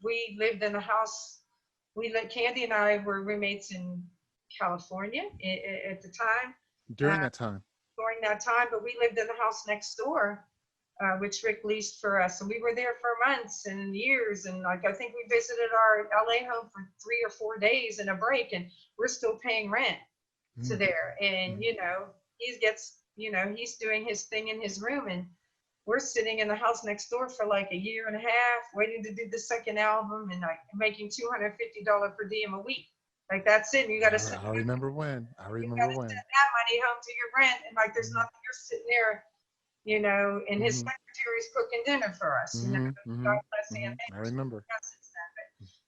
We lived in a house. Candy and I were roommates in California at the time. During that time. But we lived in the house next door, which Rick leased for us, and we were there for months and years. And like I think we visited our LA home for 3 or 4 days in a break, and we're still paying rent to there. And you know, he's doing his thing in his room, and we're sitting in the house next door for like a year and a half waiting to do the second album, and like making $250 per diem a week. Like that's it. You got to send I remember when that money home to your rent, and like there's nothing. You're sitting there, you know, and his secretary's cooking dinner for us. You know, God bless him. I remember.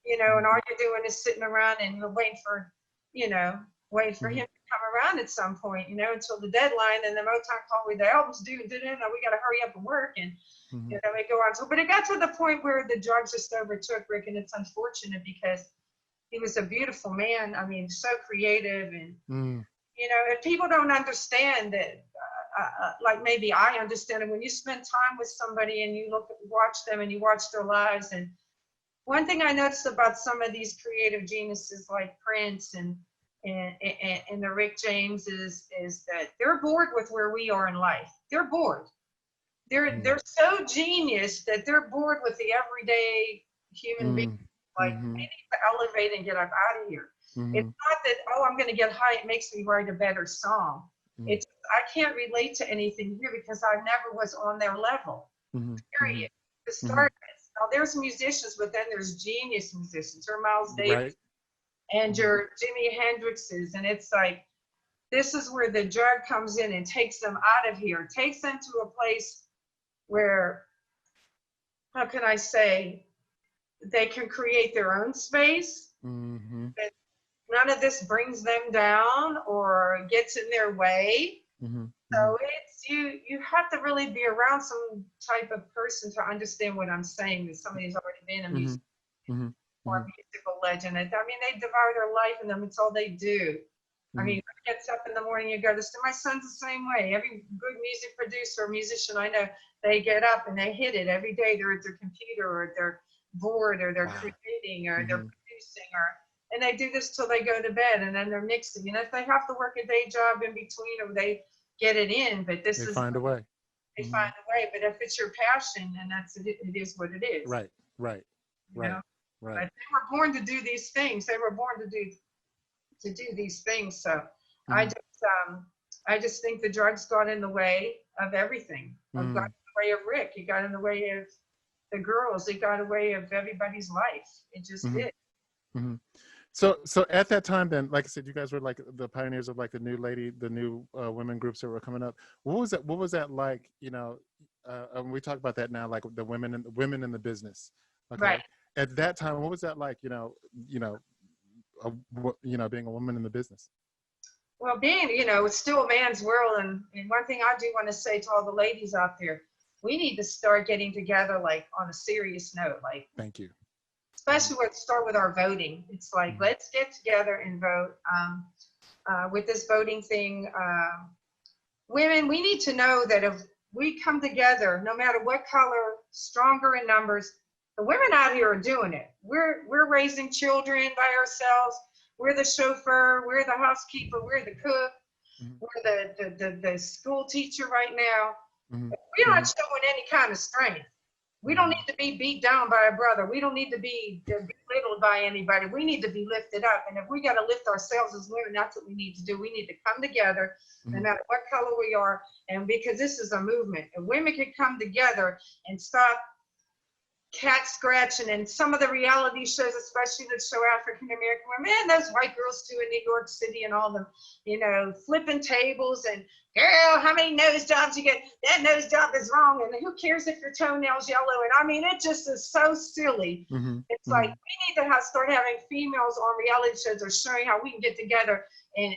You know, and all you're doing is sitting around and you're waiting for him to come around at some point, you know, until the deadline, and the Motown called me, the album's due, we got to hurry up and work, and you know, we go on. So, but it got to the point where the drugs just overtook Rick, and it's unfortunate because he was a beautiful man. I mean, so creative, and you know, and people don't understand that. Like maybe I understand it when you spend time with somebody and you watch them and you watch their lives. And one thing I noticed about some of these creative geniuses like Prince and the Rick James is that they're bored with where we are in life. They're bored. They're so genius that they're bored with the everyday human being. Like they need to elevate and get up out of here. It's not that, oh, I'm going to get high, it makes me write a better song. mhm, It's I can't relate to anything here because I never was on their level. mhm, mhm, Period. To mhm. start with. Now there's musicians, but then there's genius musicians. Or Miles Davis Right. and Mhm, your Jimi Hendrixes, and it's like this is where the drug comes in and takes them out of here, takes them to a place where, how can I say, they can create their own space. mhm, That none of this brings them down or gets in their way. mhm, So mhm. it's you have to really be around some type of person to understand what I'm saying. That somebody's already been a music Mhm, mhm, or a mhm, musical legend. I mean, they devour their life in them. It's all they do. I mhm. mean, gets up in the morning, you go to sleep. My son's the same way. Every good music producer or musician I know, they get up and they hit it every day. They're at their computer or at their board or they're Wow. creating or they're Mhm. producing or and they do this till they go to bed and then they're mixing. And if they have to work a day job in between or they get it in, but this They is find a way. they find Mhm. a way. But if it's your passion, then that's it, it is what it is. Right, right, You know. right, right. But they were born to do these things. They were born to do these things. So I Mhm, just I just think the drugs got in the way of everything. Got in mhm, the way of Rick. It got in the way of the girls. It got in the way of everybody's life. It just mhm, did. mhm. So at that time, then, like I said, you guys were like the pioneers of like the new women groups that were coming up. What was that? What was that like? And we talk about that now, like the women in the business. Right. Okay. At that time, what was that like? Being a woman in the business. Well, being, it's still a man's world. And one thing I do want to say to all the ladies out there, we need to start getting together like on a serious note, like Thank you. Mhm, especially let's start with our voting. It's like, mhm, let's get together and vote with this voting thing. Women, we need to know that if we come together, no matter what color, stronger in numbers, the women out here are doing it. We're raising children by ourselves. We're the chauffeur. We're the housekeeper. We're the cook. mhm, We're the school teacher right now. mhm, We're not mhm, showing any kind of strength. We don't mhm, need to be beat down by a brother. We don't need to be belittled by anybody. We need to be lifted up. And if we got to lift ourselves as women, that's what we need to do. We need to come together, no mhm, matter what color we are. And because this is a movement, if women can come together and stop cat scratching and some of the reality shows, especially that show African American women, and those white girls too in New York City and all them, flipping tables and girl, how many nose jobs you get? That nose job is wrong, and who cares if your toenail's yellow? And I mean, it just is so silly. mhm, It's like mhm, we need to start having females on reality shows or showing how we can get together and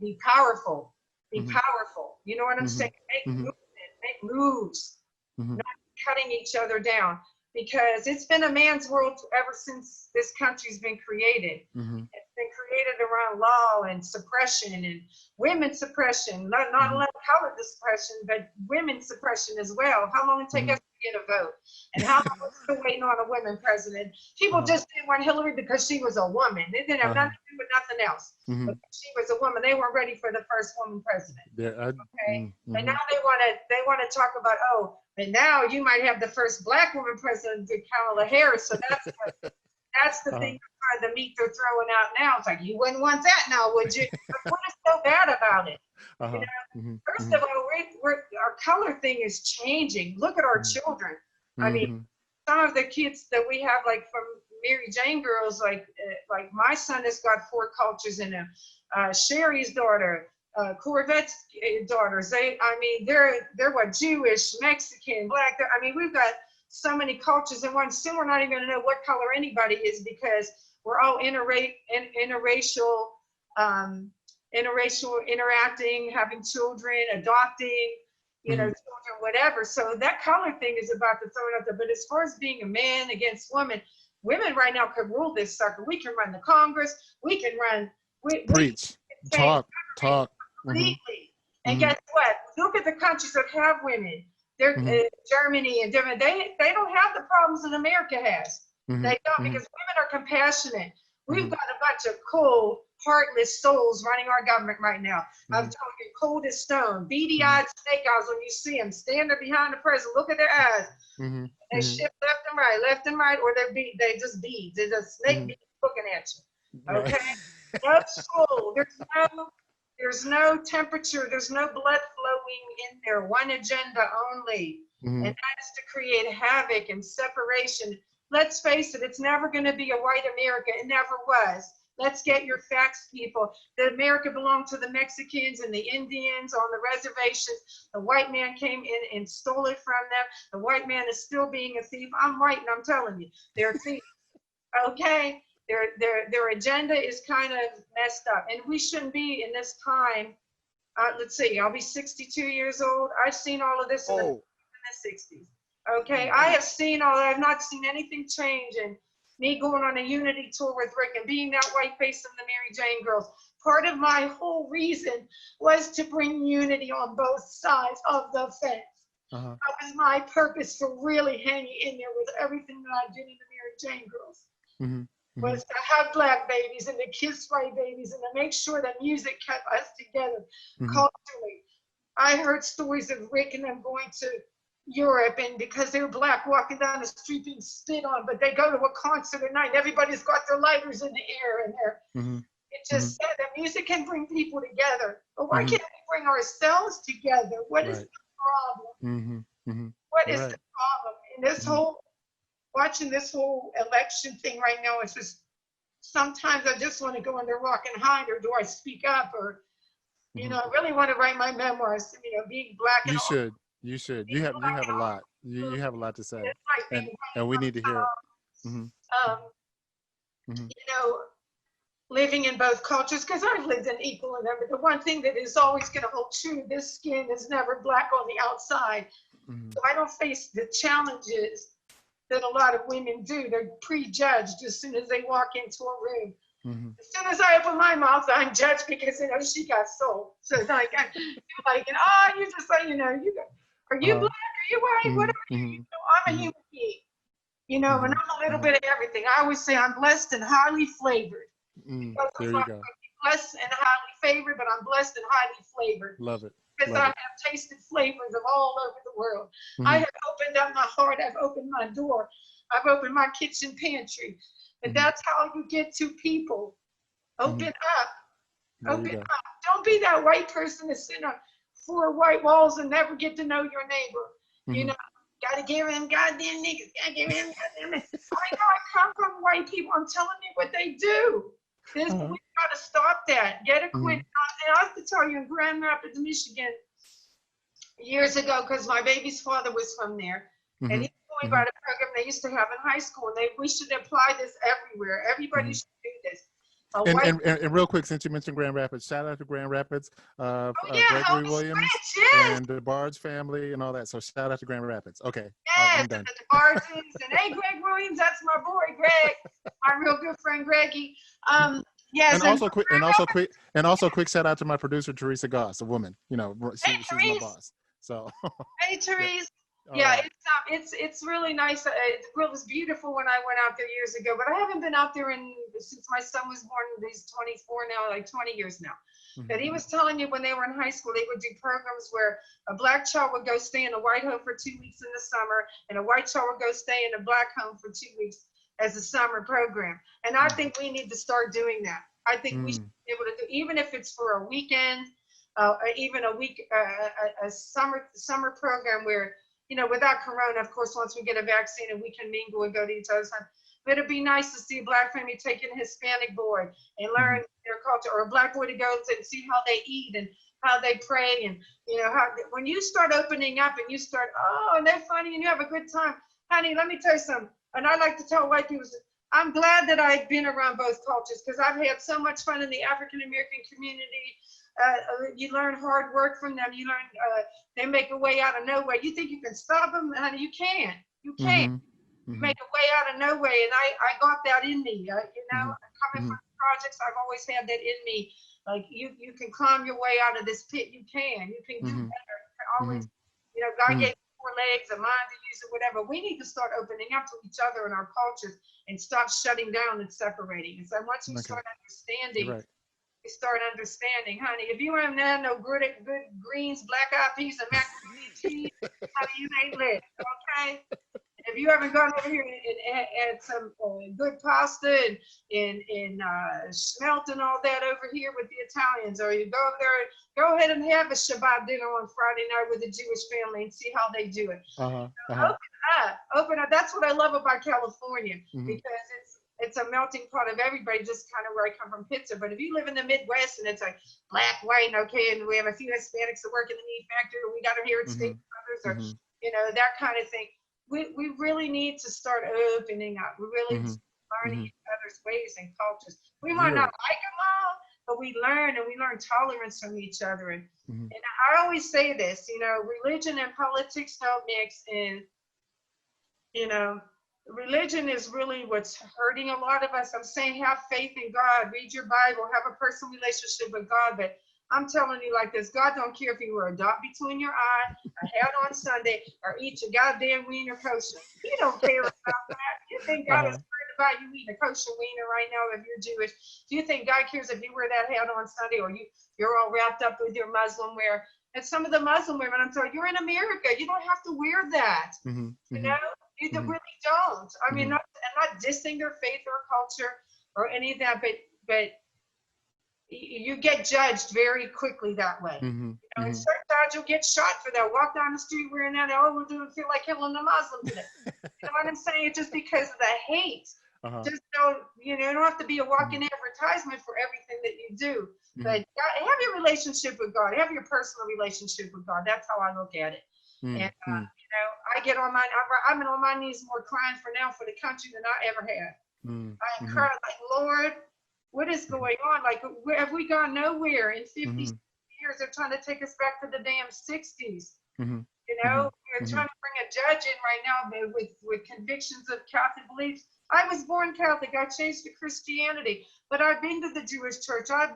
be powerful, be mhm, powerful. You know what I'm saying? mhm, Make mhm, movement, make moves, mhm, not cutting each other down because it's been a man's world ever since this country's been created. mhm, It's been created around law and suppression and women's suppression, not mhm, only color suppression, but women's suppression as well. How long did it take us mhm. to get a vote? And how long we're still waiting on a woman president? People Uh-huh. just didn't want Hillary because she was a woman. It didn't have Uh-huh. nothing to do with nothing else. But Mhm. she was a woman. They weren't ready for the first woman president. Yeah. Okay. And now Mhm. they want to talk about, oh, and now you might have the first black woman president, Kamala Harris. So that's the Uh-huh. thing, the meat they're throwing out now. It's like you wouldn't want that now, would you? But what is so bad about it? You Uh-huh. know, Mhm. first of Mhm. all, our color thing is changing. Look at our Mhm. children. I mean, Mhm. some of the kids that we have, like from Mary Jane girls, like my son has got four cultures in him. Sherry's daughter, Corvette's daughters. They're what, Jewish, Mexican, black. I mean, we've got so many cultures in one. Soon we're not even gonna know what color anybody is because we're all interracial, um, interracial, interacting, having children, adopting, Mhm. children, whatever. So that color thing is about to throw it out there. But as far as being a man against women, women right now could rule this sucker. We can run the Congress. We can run. We can Preach. change Talk. Talk. Mhm. completely. And Mhm. guess what? Look at the countries that have women. They're Mhm. Germany and different. They don't have the problems that America has. Mhm. They don't Mhm. because women are compassionate. We've Mhm. got a bunch of cold, heartless souls running our government right now. I'm Mhm. telling you, cold as stone, Mhm. beady-eyed snake eyes when you see them standing behind the president. Look at their eyes. Mhm. They Mhm. shift left and right, or they just beads. They're just snake Mhm. beads looking at you. Right. Okay, no soul. There's There's no temperature, there's no blood flowing in there, one agenda only. And that is to create havoc and separation. Let's face it, it's never going to be a white America. It never was. Let's get your facts, people. The America belonged to the Mexicans and the Indians on the reservations. The white man came in and stole it from them. The white man is still being a thief. I'm white and I'm telling you, they're thieves. Okay? Their agenda is kind of messed up. And we shouldn't be in this time. Let's see, I'll be 62 years old. I've seen all of this in the 60s. Okay, I have seen all that. I've not seen anything change. And me going on a unity tour with Rick and being that white face in the Mary Jane girls. Part of my whole reason was to bring unity on both sides of the fence. That was my purpose for really hanging in there with everything that I did in the Mary Jane girls. Was to have black babies and to kiss white babies and to make sure that music kept us together culturally. I heard stories of Rick and them going to Europe, and because they were black, walking down the street being spit on, but they go to a concert at night and everybody's got their lighters in the air, and it just said that music can bring people together, but why can't we bring ourselves together? What is the problem? What is the problem? And this whole, watching this whole election thing right now, it's just, sometimes I just want to go under rock and hide, or do I speak up, or, you know, I really want to write my memoirs, you know, being black. You should. You should. You have a lot. You have a lot to say, and we need to hear it. You know, living in both cultures, because I've lived in equal in them. But the one thing that is always going to hold true: this skin is never black on the outside. So I don't face the challenges that a lot of women do. They're prejudged as soon as they walk into a room. As soon as I open my mouth, I'm judged because, you know, she got sold. So it's like, oh, you just like, you know, you got. Are you black? Are you white? Whatever. You know, I'm a human being. You know, and I'm a little bit of everything. I always say I'm blessed and highly flavored. There you go. Blessed and highly favored, but I'm blessed and highly flavored. Love it. Because I have tasted flavors of all over the world. I have opened up my heart. I've opened my door. I've opened my kitchen pantry. But that's how you get to people. Open up. Open up. Don't be that white person that's sitting on 4 white walls and never get to know your neighbor. You know, gotta give him goddamn niggas. Gotta give him goddamn niggas. I know I come from white people. I'm telling you what they do. We gotta stop that. Get a quit. And I have to tell you, in Grand Rapids, Michigan, years ago, because my baby's father was from there, and he told me about a program they used to have in high school, and we should apply this everywhere. Everybody should do this. And real quick, since you mentioned Grand Rapids, shout out to Grand Rapids, Gregory Williams, and the Barge family and all that. So shout out to Grand Rapids. Okay. Yes, I'm done. and the Barges, and hey, Greg Williams, that's my boy, Greg, my real good friend, Greggy. Yes. And also quick shout out to my producer, Teresa Goss, a woman. You know, she's my boss. So. Hey, Therese. Yeah, it's really nice. It was beautiful when I went out there years ago, but I haven't been out there since my son was born. He's 24 now, like 20 years now. But he was telling me when they were in high school, they would do programs where a black child would go stay in a white home for 2 weeks in the summer, and a white child would go stay in a black home for 2 weeks as a summer program. And I think we need to start doing that. I think we should be able to do, even if it's for a weekend, even a week, a summer program where, you know, without Corona, of course, once we get a vaccine and we can mingle and go to each other's home. But it'd be nice to see a black family taking a Hispanic boy and learn their culture, or a black boy to go and see how they eat and how they pray. And, you know, how when you start opening up and you start, oh, and they're funny and you have a good time. Honey, let me tell you something. And I like to tell white people, I'm glad that I've been around both cultures, because I've had so much fun in the African-American community. You learn hard work from them. You learn they make a way out of no way. You think you can stop them? Honey, you can't. You can't. Make a way out of no way. And I got that in me. You know, coming from projects, I've always had that in me. Like, you can climb your way out of this pit. You can. You can do better. You can always, you know, God gave you 4 legs, a mind to use it, whatever. We need to start opening up to each other and our cultures and stop shutting down and separating. And so once we start understanding, we start understanding, honey, if you haven't had no good greens, black eyed peas, and macaroni and cheese, honey, you ain't lit, okay? If you haven't gone over here and had some good pasta and smelt and all that over here with the Italians, or you go over there, go ahead and have a Shabbat dinner on Friday night with a Jewish family and see how they do it. Open up. That's what I love about California, because it's a melting pot of everybody, just kind of where I come from, pizza. But if you live in the Midwest and it's like black, white, and okay, and we have a few Hispanics that work in the meat factory, or we got them here at Steak Brothers, or that kind of thing. We really need to start opening up. We really need to learning each other's ways and cultures. We might not like them all, but we learn, and we learn tolerance from each other. And I always say this, religion and politics don't mix. And religion is really what's hurting a lot of us. I'm saying have faith in God, read your Bible, have a personal relationship with God. But I'm telling you like this, God don't care if you wear a dot between your eye, a hat on Sunday, or eat your goddamn wiener kosher. He don't care about that. You think God is worried about you eating a kosher wiener right now if you're Jewish? Do you think God cares if you wear that hat on Sunday, or you're all wrapped up with your Muslim wear? And some of the Muslim women, I'm sorry, you're in America. You don't have to wear that. You really don't. I mean, I'm not dissing their faith or culture or any of that, but you get judged very quickly that way. And sometimes you'll get shot for that. Walk down the street wearing that, we're doing feel like killing a Muslim today. You know what I'm saying? Just because of the hate. Just don't, you don't have to be a walking advertisement for everything that you do. But have your relationship with God. Have your personal relationship with God. That's how I look at it. And I get on I've been on my knees more crying for the country than I ever have. I cried like, Lord, what is going on? Like, have we gone nowhere? In 50 years, they're trying to take us back to the damn 60s. We're trying to bring a judge in right now with convictions of Catholic beliefs. I was born Catholic. I changed to Christianity, but I've been to the Jewish church. I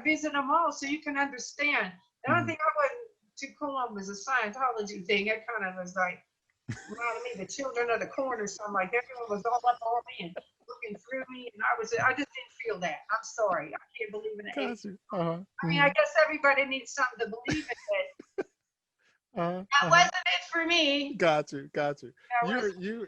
visit them all, so you can understand. The only thing I wasn't too cool on was a Scientology thing. It kind of was like, reminded me the Children of the Corn or something like that. Everyone was all up on me and looking through me, and I just didn't feel that. I'm sorry. I can't believe in it. I mean, I guess everybody needs something to believe in, but that wasn't it for me. Got you.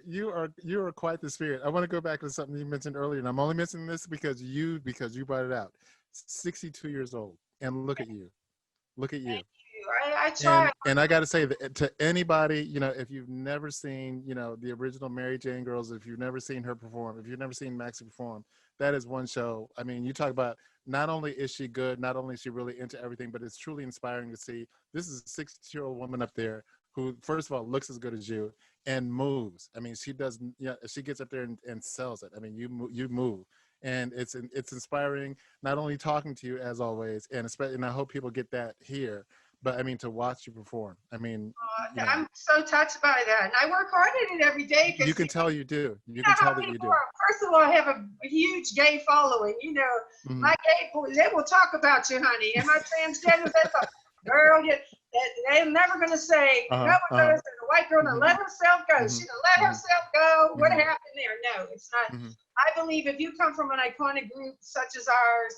You are quite the spirit. I want to go back to something you mentioned earlier, and I'm only mentioning this because you brought it out. 62 years old, and look at you. Look at you. I try. And I got to say that to anybody, if you've never seen, the original Mary Jane Girls, if you've never seen her perform, if you've never seen Maxi perform, that is one show. I mean, you talk about not only is she good, not only is she really into everything, but it's truly inspiring to see. This is a 60-year-old woman up there who, first of all, looks as good as you and moves. I mean, she does. She gets up there and sells it. I mean, you move. And it's inspiring, not only talking to you as always, and I hope people get that here, but I mean, to watch you perform. I mean, I'm so touched by that. And I work hard at it every day. You can tell you do. You can tell that you do. First of all, I have a huge gay following. My gay boys, they will talk about you, honey. And my transgenders, that's a girl, they're never going to say, no one's going to say the white girl to let herself go. She done let herself go. What happened there? No, it's not. I believe if you come from an iconic group such as ours,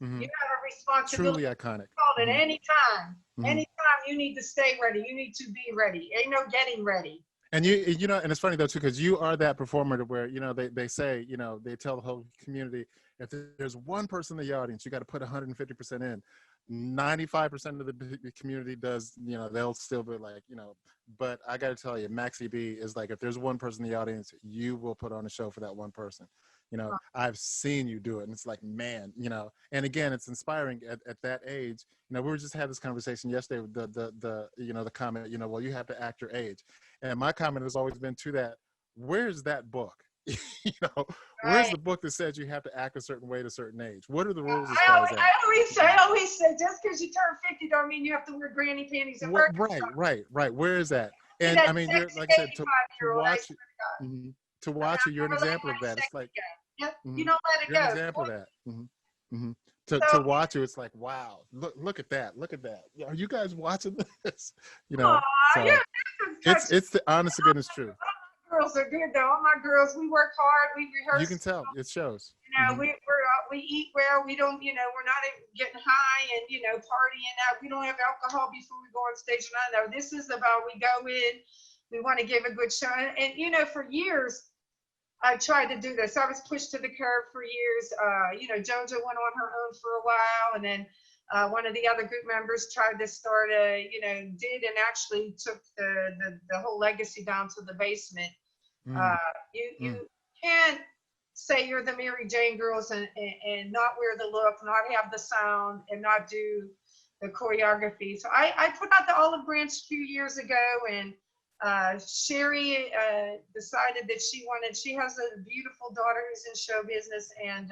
you have a responsibility. Truly iconic. At any time. Anytime you need to stay ready. You need to be ready. Ain't no getting ready. And and it's funny though too, because you are that performer to where, they say, they tell the whole community, if there's one person in the audience, you got to put 150% in. 95% of the community does, they'll still be like, but I got to tell you, Maxi B is like, if there's one person in the audience, you will put on a show for that one person. I've seen you do it, and it's like, man, and again, it's inspiring at that age. We were just had this conversation yesterday with the comment, well, you have to act your age. And my comment has always been to that, where's that book? Where's the book that says you have to act a certain way at a certain age? What are the rules as far as that? I always say, just because you turn 50 don't mean you have to wear granny panties and right. Where is that? And I mean, you're, like I said, to watch you, you're an example of that. It's like, you don't let it go. You're an example of that. To watch you, it's like, wow, look at that. Are you guys watching this? It's the honest to goodness truth. Girls are good though. All my girls, we work hard. We rehearse. You can tell. It shows. We eat well. We don't. We're not getting high and partying out. We don't have alcohol before we go on stage. No, this is about we go in. We want to give a good show. And you know, for years, I tried to do this. I was pushed to the curb for years. You know, JoJo went on her own for a while, and then one of the other group members tried to start a, you know, did and actually took the whole legacy down to the basement. Mm, You can't say you're the Mary Jane girls and not wear the look, not have the sound, and not do the choreography. So I put out the olive branch a few years ago, and Sherry decided that she has a beautiful daughter who's in show business, and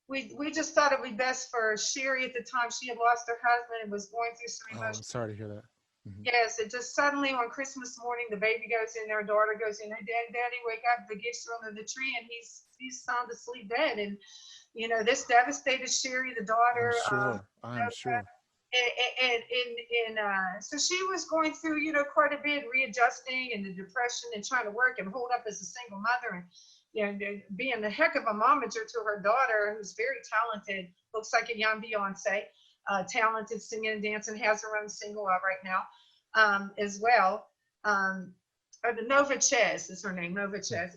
we just thought it would be best for Sherry at the time. She had lost her husband and was going through some oh, emotional. I'm sorry to hear that. Yes, it just suddenly on Christmas morning, the baby goes in, their daughter goes in, hey, Daddy, wake up, the gifts are under the tree, and he's sound asleep dead. And, you know, this devastated Sherry, the daughter. I'm sure. So she was going through, you know, quite a bit, readjusting and the depression and trying to work and hold up as a single mother, and, you know, being the heck of a momager to her daughter, who's very talented, looks like a young Beyonce. Talented singing and dancing, has her own single out right now as well. Nova Ches is her name, Nova Ches.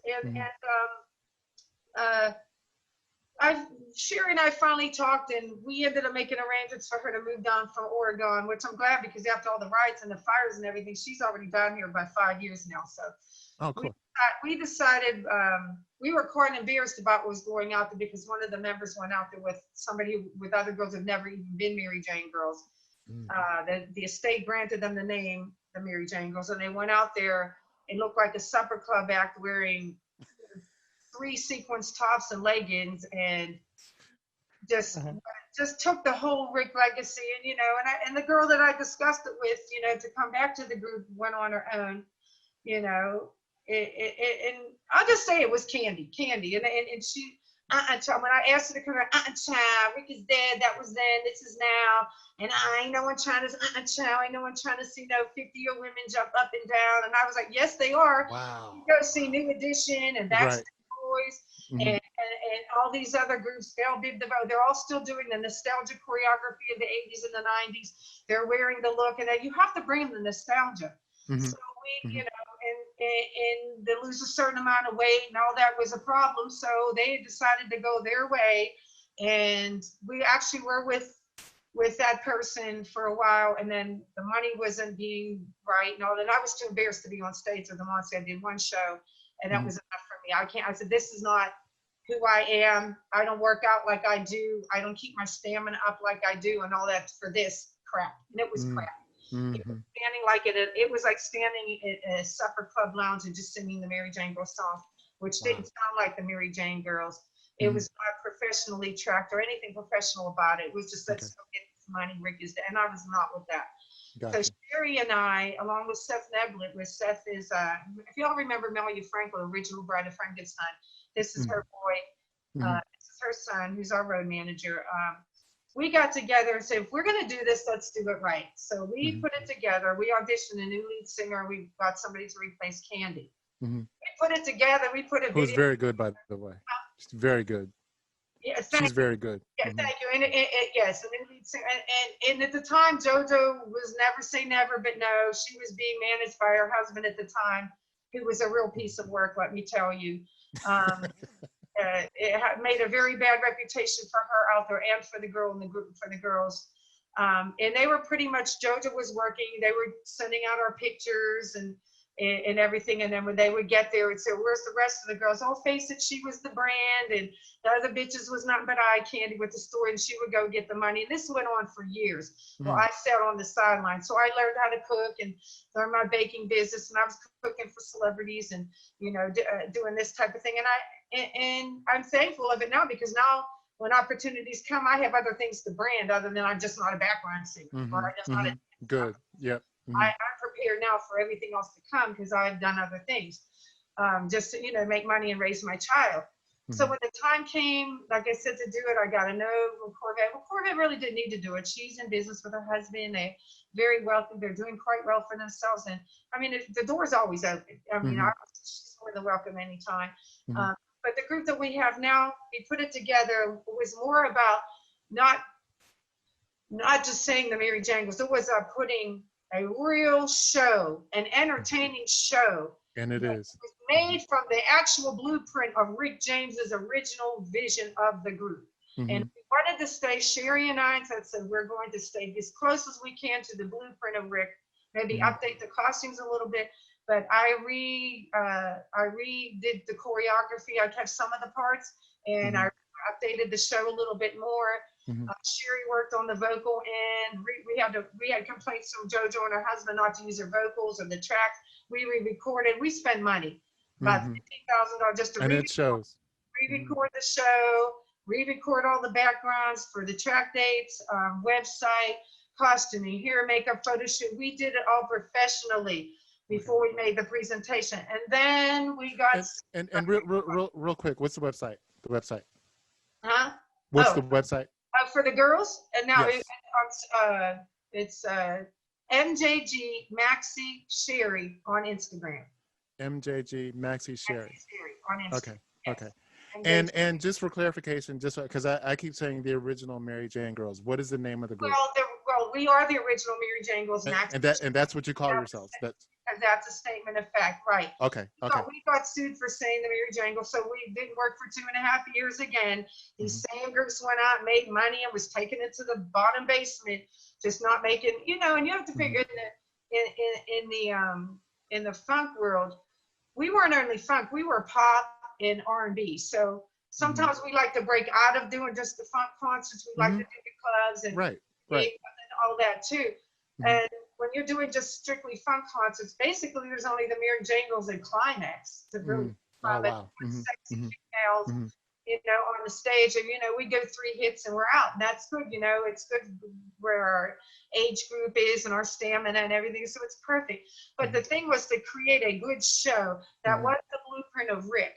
Sherry and I finally talked, and we ended up making arrangements for her to move down from Oregon, which I'm glad, because after all the riots and the fires and everything, she's already down here about 5 years now. So Oh, cool. we decided, we were quite embarrassed about what was going out there, because one of the members went out there with somebody, with other girls who've never even been Mary Jane girls. The estate granted them the name, the Mary Jane girls, and they went out there and looked like a supper club act, wearing 3 sequence tops and leggings, and just took the whole Rick legacy. And, you know, and the girl that I discussed it with, you know, to come back to the group, went on her own, you know. And I'll just say it was Candy, and she, when I asked her to come back, child, Rick is dead, that was then, this is now, and I ain't no one trying to, child, ain't no one trying to see no 50-year women jump up and down. And I was like, yes, they are. Wow. You go see New Edition and Backstreet Boys, and all these other groups, they're all still doing the nostalgia choreography of the 80s and the 90s. They're wearing the look, and you have to bring in the nostalgia. So we, you know, and they lose a certain amount of weight, and all that was a problem. So they decided to go their way, and we actually were with that person for a while, and then the money wasn't being right and all that. I was too embarrassed to be on stage with them. Honestly, I did one show, and that was enough for me. I said, this is not who I am. I don't work out like I do. I don't keep my stamina up like I do, and all that for this crap. And it was crap. It was standing like it was like standing at a supper club lounge and just singing the Mary Jane Girls song, which didn't sound like the Mary Jane Girls. It was not professionally tracked or anything professional about it. It was just let's go get this money, Rick is dead. And I was not with that. Gotcha. So Sherry and I, along with Seth Neblett, where Seth is, if y'all remember Melia Frankel, original Bride of Frankenstein, this is her boy, this is her son, who's our road manager. We got together and said, if we're going to do this, let's do it right. So we put it together. We auditioned a new lead singer. We got somebody to replace Candy. We put it together. We put a video. Who's very good, by the way. She's very good. Yes, she's very good. Yeah, thank you. And yes, a new lead singer. And at the time, JoJo was never say never, but no, she was being managed by her husband at the time, who was a real piece of work, let me tell you. It made a very bad reputation for her out there and for the girl in the group, for the girls. And they were pretty much, JoJo was working, they were sending out our pictures and everything. And then when they would get there, and say, where's the rest of the girls? Oh, face it, she was the brand, and the other bitches was nothing but eye candy with the store, and she would go get the money. And this went on for years. Well, I sat on the sideline. So I learned how to cook and learned my baking business, and I was cooking for celebrities and, you know, doing this type of thing. And I'm thankful of it now, because now when opportunities come, I have other things to brand other than I'm just not a background singer. Or I'm just not a, good. Yep. I'm prepared now for everything else to come, because I've done other things, just to, you know, make money and raise my child. So when the time came, like I said, to do it, I got to know Corvette. Well, Corvette really didn't need to do it. She's in business with her husband. They're very wealthy. They're doing quite well for themselves. And I mean, the door's always open. I mean, she's more than welcome anytime. But the group that we have now, we put it together, was more about not just saying the Mary Jane Girls. It was putting a real show, an entertaining show. And it That is. was made from the actual blueprint of Rick James's original vision of the group. And Mhm. we wanted to stay, Sherry and I said, we're going to stay as close as we can to the blueprint of Rick, maybe Mhm. update the costumes a little bit. But I redid the choreography. I kept some of the parts, and I Mhm. updated the show a little bit more. Mhm. Sherry worked on the vocal, and we had complaints from JoJo and her husband not to use her vocals or the tracks. We re-recorded. We spent money, about Mhm. $15,000 just to And it shows. Mhm. re-record the show, re-record all the backgrounds for the track dates, website, costuming, hair, makeup, photo shoot. We did it all professionally Okay. before we made the presentation, and then we got. And real quick, what's the website? The website. Huh? What's Oh, the website? for the girls, and now Yes. it's MJG Maxi Sherry on Instagram. MJG Maxi Sherry. Maxi Sherry on Instagram. Okay. Okay. Yes. MJG. And just for clarification, just because I keep saying the original Mary Jane Girls, what is the name of the group? Well, we are the original Mary Jane Girls, Maxi. And that's what you call yourselves. That's Because that's a statement of fact, right? okay. Okay. We got sued for saying the Mary Jangle, so we didn't work for 2.5 years again. These same groups went out, made money, and was taking it to the bottom basement, just not making, and you have to figure in the funk world, we weren't only funk, we were pop and R&B. So sometimes we like to break out of doing just the funk concerts. We like to do the clubs and Right. and all that too. Mhm. And when you're doing just strictly funk concerts, basically there's only the Mary Jangles and Climax to really Oh wow. sexy females, on the stage. And we go 3 hits and we're out. And that's good. It's good where our age group is and our stamina and everything. So it's perfect. But the thing was to create a good show that was the blueprint of Rick,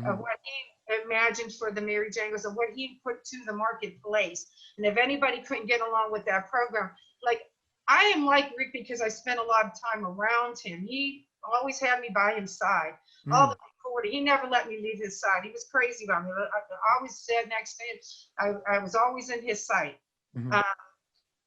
of what he imagined for the Mary Jangles and what he put to the marketplace. And if anybody couldn't get along with that program, like, I am like Rick because I spent a lot of time around him. He always had me by his side. All the recording, he never let me leave his side. He was crazy about me. I always said next to him, I was always in his sight.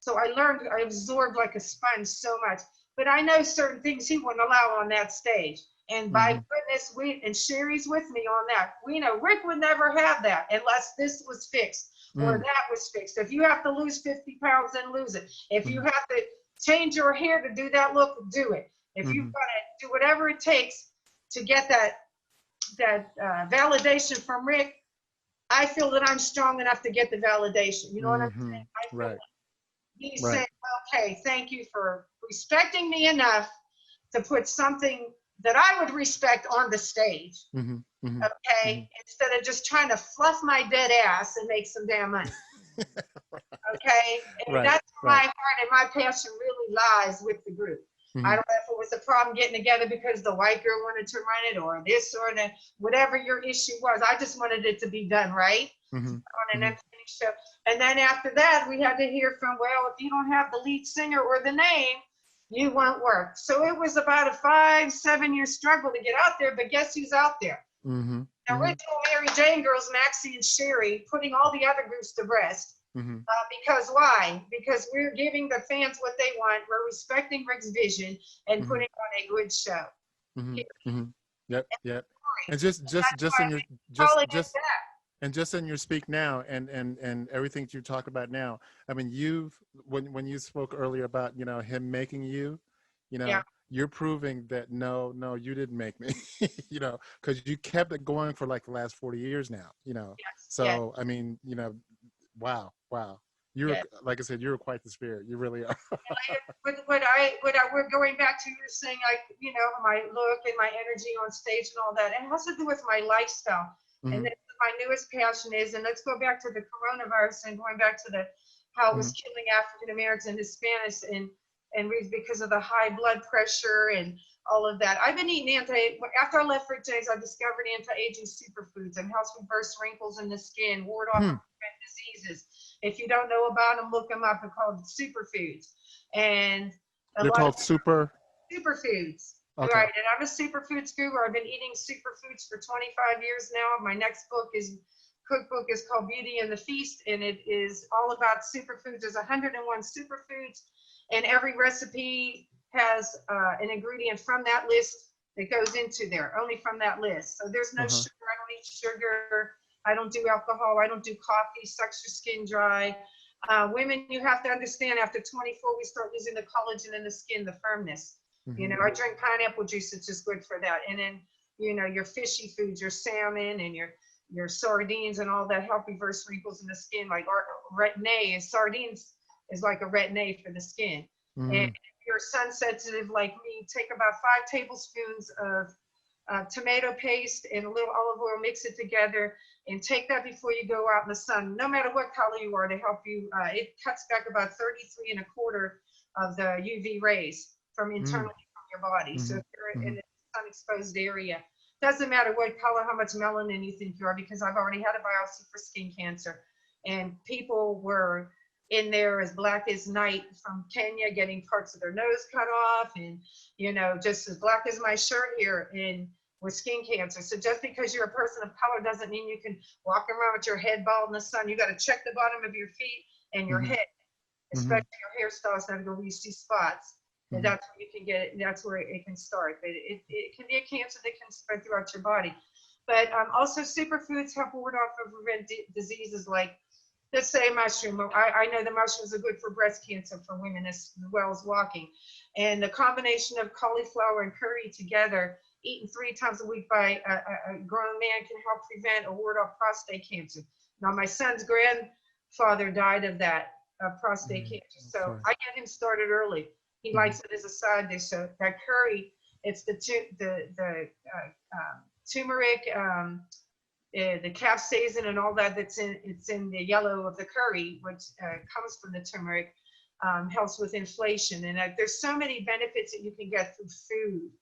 So I absorbed like a sponge so much. But I know certain things he wouldn't allow on that stage. And by goodness, and Sherry's with me on that. We know Rick would never have that unless this was fixed. Or that was fixed. If you have to lose 50 pounds, then lose it. If you have to change your hair to do that look, do it. If you've got to do whatever it takes to get that validation from Rick, I feel that I'm strong enough to get the validation. You know what I'm saying? I feel like he's saying, okay, thank you for respecting me enough to put something that I would respect on the stage. Okay, instead of just trying to fluff my dead ass and make some damn money. Okay, and that's where my heart and my passion really lies with the group. I don't know if it was a problem getting together because the white girl wanted to run it or this or that, whatever your issue was. I just wanted it to be done right on an entertaining show. And then after that, we had to hear from, well, if you don't have the lead singer or the name, you won't work. So it was about a 5-7 year struggle to get out there, but guess who's out there? The original Mary Jane Girls, Maxi and Sherry, putting all the other groups to rest. Because why? Because we're giving the fans what they want. We're respecting Rick's vision and putting on a good show. Yep. And just in your speak now and everything you talk about now. I mean, when you spoke earlier about him making you, you're proving that no, you didn't make me, because you kept it going for like the last 40 years now, So I mean, wow. You're like I said, you're quite the spirit. You really are. We're going back to you saying, like, my look and my energy on stage and all that. It has to do with my lifestyle. And that's my newest passion is, and let's go back to the coronavirus and going back to how it was killing African Americans and Hispanics and because of the high blood pressure and all of that. I've been eating after I left Rick James, I discovered anti-aging superfoods and helps reverse wrinkles in the skin, ward off diseases. If you don't know about them, look them up. They're called superfoods. And they're called superfoods. Okay. Right. And I'm a superfoods guru. I've been eating superfoods for 25 years now. My next book is cookbook is called Beauty and the Feast, and it is all about superfoods. There's 101 superfoods, and every recipe has an ingredient from that list that goes into there, only from that list. So there's no Uh-huh. sugar. I don't eat sugar. I don't do alcohol. I don't do coffee. Sucks your skin dry. Women, you have to understand, after 24, we start losing the collagen in the skin, the firmness. You know, I drink pineapple juice. It's just good for that. And then, you know, your fishy foods, your salmon and your sardines and all that help reverse wrinkles in the skin. Like retin-A, and sardines is like a retin-A for the skin. And if you're sun sensitive like me, take about 5 tablespoons of tomato paste and a little olive oil, mix it together, and take that before you go out in the sun, no matter what color you are, to help you. It cuts back about 33 1/4 of the UV rays from internally from your body. So if you're in a sun exposed area, doesn't matter what color, how much melanin you think you are, because I've already had a biopsy for skin cancer, and people were in there as black as night from Kenya, getting parts of their nose cut off, and, you know, just as black as my shirt here, and with skin cancer. So just because you're a person of color doesn't mean you can walk around with your head bald in the sun. You got to check the bottom of your feet and your head, especially your hairstyles, not where you see spots. And that's where you can get it. That's where it can start. But it can be a cancer that can spread throughout your body. But also superfoods help ward off of prevent diseases like, let's say, mushroom. I know the mushrooms are good for breast cancer for women as well as walking. And the combination of cauliflower and curry together, eaten 3 times a week by a grown man, can help prevent or ward off prostate cancer. Now, my son's grandfather died of that prostate cancer. So I get him started early. He likes it as a side dish. So that curry, it's the turmeric, the capsaicin and all that it's in the yellow of the curry, which comes from the turmeric, helps with inflation. And there's so many benefits that you can get through food,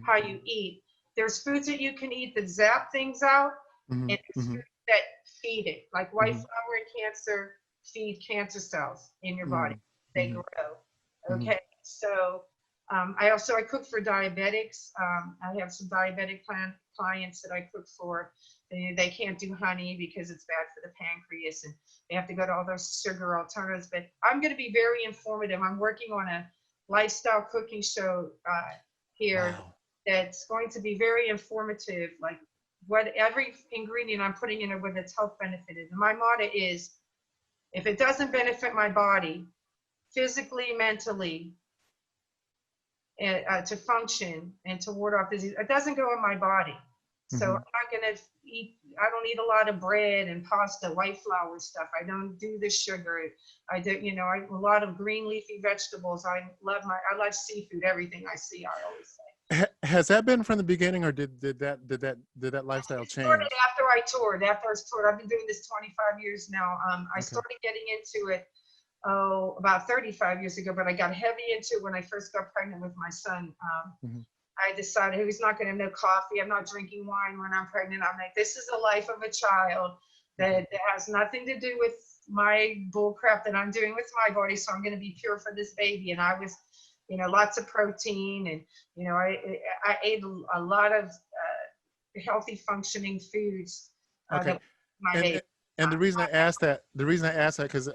how you eat. There's foods that you can eat that zap things out, and there's foods that feed it. Like white flour and cancer feed cancer cells in your body. They grow. Okay, so I cook for diabetics. I have some diabetic clients that I cook for. They can't do honey because it's bad for the pancreas, and they have to go to all those sugar alternatives. But I'm going to be very informative. I'm working on a lifestyle cooking show here that's going to be very informative, like what every ingredient I'm putting in it, with its health benefit is. And my motto is, if it doesn't benefit my body physically, mentally, to function and to ward off disease, it doesn't go in my body. So I'm not going to eat, I don't eat a lot of bread and pasta, white flour stuff. I don't do the sugar. I do, you know, a lot of green leafy vegetables. I love seafood, everything I see, I always say. Has that been from the beginning, or did that lifestyle change? Started after I toured. I've been doing this 25 years now. I started getting into it about 35 years ago, but I got heavy into it when I first got pregnant with my son. I decided he's not going to know coffee. I'm not drinking wine when I'm pregnant. I'm like, this is the life of a child that has nothing to do with my bull crap that I'm doing with my body. So I'm going to be pure for this baby. And I was, you know, lots of protein, and, you know, I ate a lot of healthy functioning foods. And the reason I asked that, because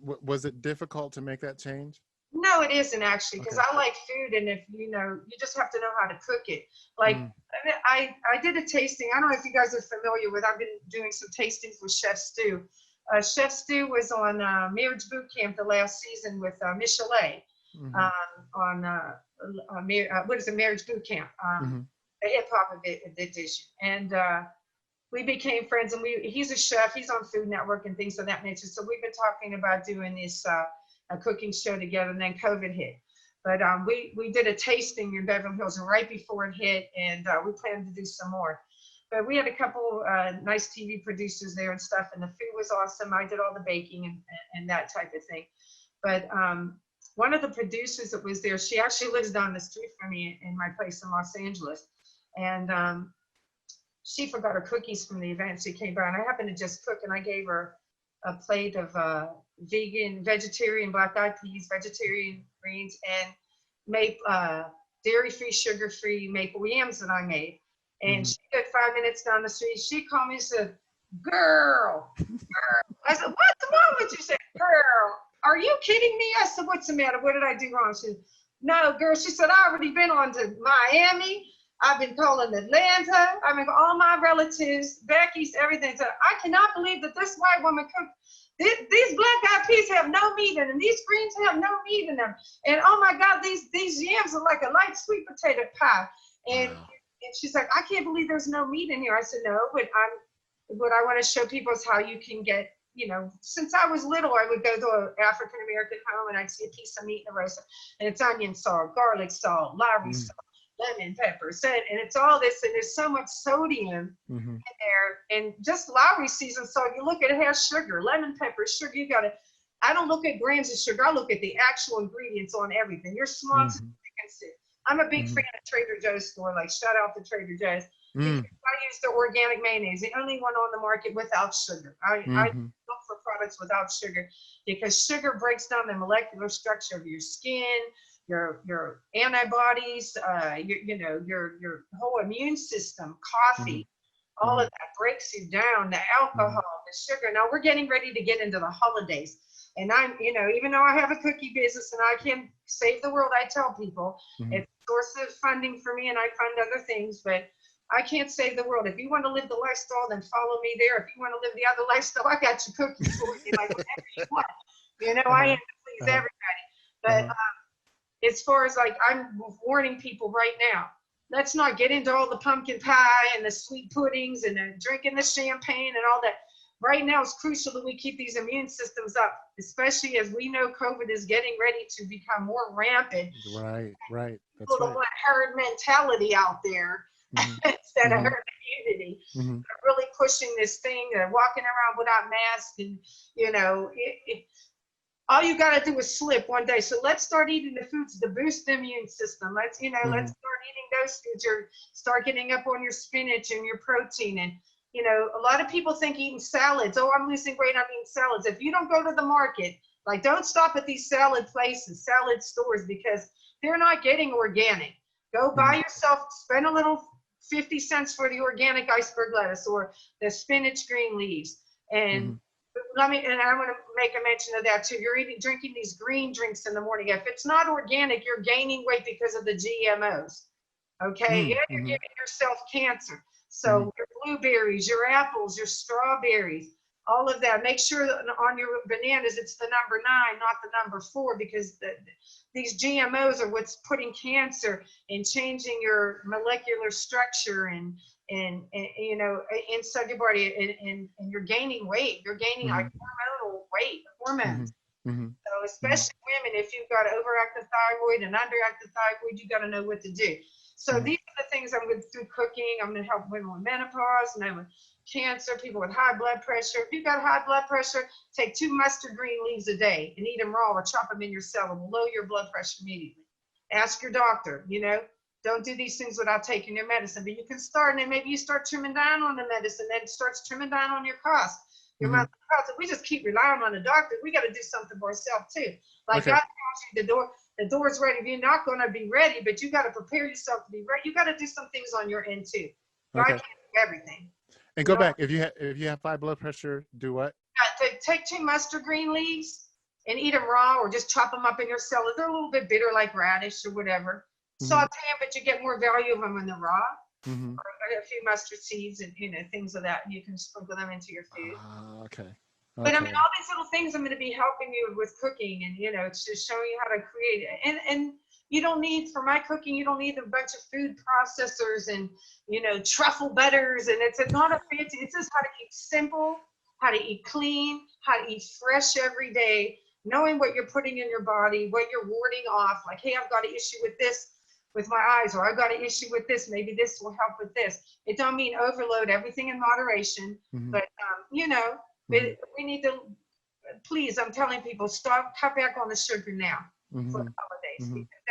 was it difficult to make that change? No, it isn't actually, because I like food, and if you know, you just have to know how to cook it. Like I did a tasting. I don't know if you guys are familiar with. I've been doing some tastings with Chef Stu. Chef Stu was on Marriage Boot Camp the last season with Michelet what is it, Marriage Boot Camp, the hip hop edition, and we became friends. And he's a chef. He's on Food Network and things of that nature. So we've been talking about doing this a cooking show together, and then COVID hit. But we did a tasting in Beverly Hills right before it hit, and we plan to do some more. But we had a couple nice TV producers there and stuff, and the food was awesome. I did all the baking and that type of thing. But one of the producers that was there, she actually lives down the street from me in my place in Los Angeles. And she forgot her cookies from the event. She came by, and I happened to just cook, and I gave her a plate of vegan, vegetarian black-eyed peas, vegetarian greens, and made dairy-free, sugar-free maple yams that I made. And she got 5 minutes down the street. She called me and said, Girl, I said, what's wrong with you? She said, girl, are you kidding me? I said, what's the matter? What did I do wrong? She said, no, girl. She said, I already been on to Miami. I've been calling Atlanta. I mean, all my relatives, Becky's, everything. So I cannot believe that this white woman cooked. These black eyed peas have no meat in them. These greens have no meat in them. And oh my God, these yams are like a light sweet potato pie. And, Wow. and she's like, I can't believe there's no meat in here. I said, no, but what I want to show people is how you can get, since I was little, I would go to an African American home and I'd see a piece of meat in a roast, and it's onion salt, garlic salt, Lowry Mm. salt, lemon peppers, and it's all this, and there's so much sodium Mm-hmm. in there, and just Lowry seasoned salt. You look at it, it has sugar, lemon pepper, sugar. You got to. I don't look at grams of sugar. I look at the actual ingredients on everything. Your small Mm-hmm. I'm a big Mm-hmm. fan of Trader Joe's store. Like, shout out to Trader Joe's. Because Mm. I use the organic mayonnaise, the only one on the market without sugar. I Mm-hmm. look for products without sugar because sugar breaks down the molecular structure of your skin, your antibodies, your whole immune system. Mm-hmm. Coffee, all of that breaks you down. The alcohol, the sugar. Now we're getting ready to get into the holidays. And I'm, even though I have a cookie business and I can save the world, I tell people Mm-hmm. it's a source of funding for me and I fund other things, but I can't save the world. If you want to live the lifestyle, then follow me there. If you want to live the other lifestyle, I got your cookies for you, like whatever you want. I Uh-huh. am to please Uh-huh. everybody. But Uh-huh. as far as like, I'm warning people right now, let's not get into all the pumpkin pie and the sweet puddings and the drinking the champagne and all that. Right now, it's crucial that we keep these immune systems up, especially as we know COVID is getting ready to become more rampant. Right. Right. That's People don't right. want herd mentality out there Mm-hmm. instead of Mm-hmm. herd immunity. Mm-hmm. They're really pushing this thing. They're walking around without masks, and all you got to do is slip one day. So let's start eating the foods to boost the immune system. Let's Mm-hmm. start eating those foods, or start getting up on your spinach and your protein. And a lot of people think eating salads, oh, I'm losing weight, I'm eating salads. If you don't go to the market, like, don't stop at these salad places, salad stores, because they're not getting organic. Go buy yourself, spend a little 50 cents for the organic iceberg lettuce or the spinach green leaves. Mm-hmm. And I want to make a mention of that too. You're drinking these green drinks in the morning. If it's not organic, you're gaining weight because of the GMOs. Okay, yeah, you're Mm-hmm. giving yourself cancer. Mm-hmm. So your blueberries, your apples, your strawberries, all of that. Make sure that on your bananas it's the number 9, not the number 4, because these GMOs are what's putting cancer and changing your molecular structure and inside your body, and you're gaining weight. You're gaining like hormonal weight, Mm-hmm. hormones. Mm-hmm. So Mm-hmm. especially women, if you've got overactive thyroid and underactive thyroid, you got to know what to do. So Mm-hmm. these are the things I'm going to do through cooking. I'm going to help women with menopause, and with cancer, people with high blood pressure. If you've got high blood pressure, take 2 mustard green leaves a day and eat them raw, or chop them in your cellar. Will lower your blood pressure immediately. Ask your doctor. Don't do these things without taking your medicine. But you can start, and then maybe you start trimming down on the medicine, then starts trimming down on your cost. Your Mm-hmm. monthly cost. If we just keep relying on the doctor, we got to do something for ourselves too. Like, Okay. God tells you the door's ready. If you're not going to be ready, but you got to prepare yourself to be ready. You got to do some things on your end too. God Okay. can't do everything. And You go know, back. If you have high blood pressure, do what? take 2 mustard green leaves and eat them raw, or just chop them up in your salad. They're a little bit bitter, like radish or whatever. Mm-hmm. Saute them, but you get more value of them when they're raw. Mm-hmm. Or a few mustard seeds and things of that. You can sprinkle them into your food. Okay. But I Okay. mean, all these little things I'm going to be helping you with cooking, and it's just showing you how to create it. And you don't need, for my cooking, you don't need a bunch of food processors and truffle butters. And it's not a fancy. It's just how to eat simple, how to eat clean, how to eat fresh every day, knowing what you're putting in your body, what you're warding off. Like, hey, I've got an issue with this with my eyes, or I've got an issue with this. Maybe this will help with this. It don't mean overload, everything in moderation, Mm-hmm. but but we need to, please, I'm telling people, cut back on the sugar now for Mm-hmm. the holidays. Mm-hmm. Because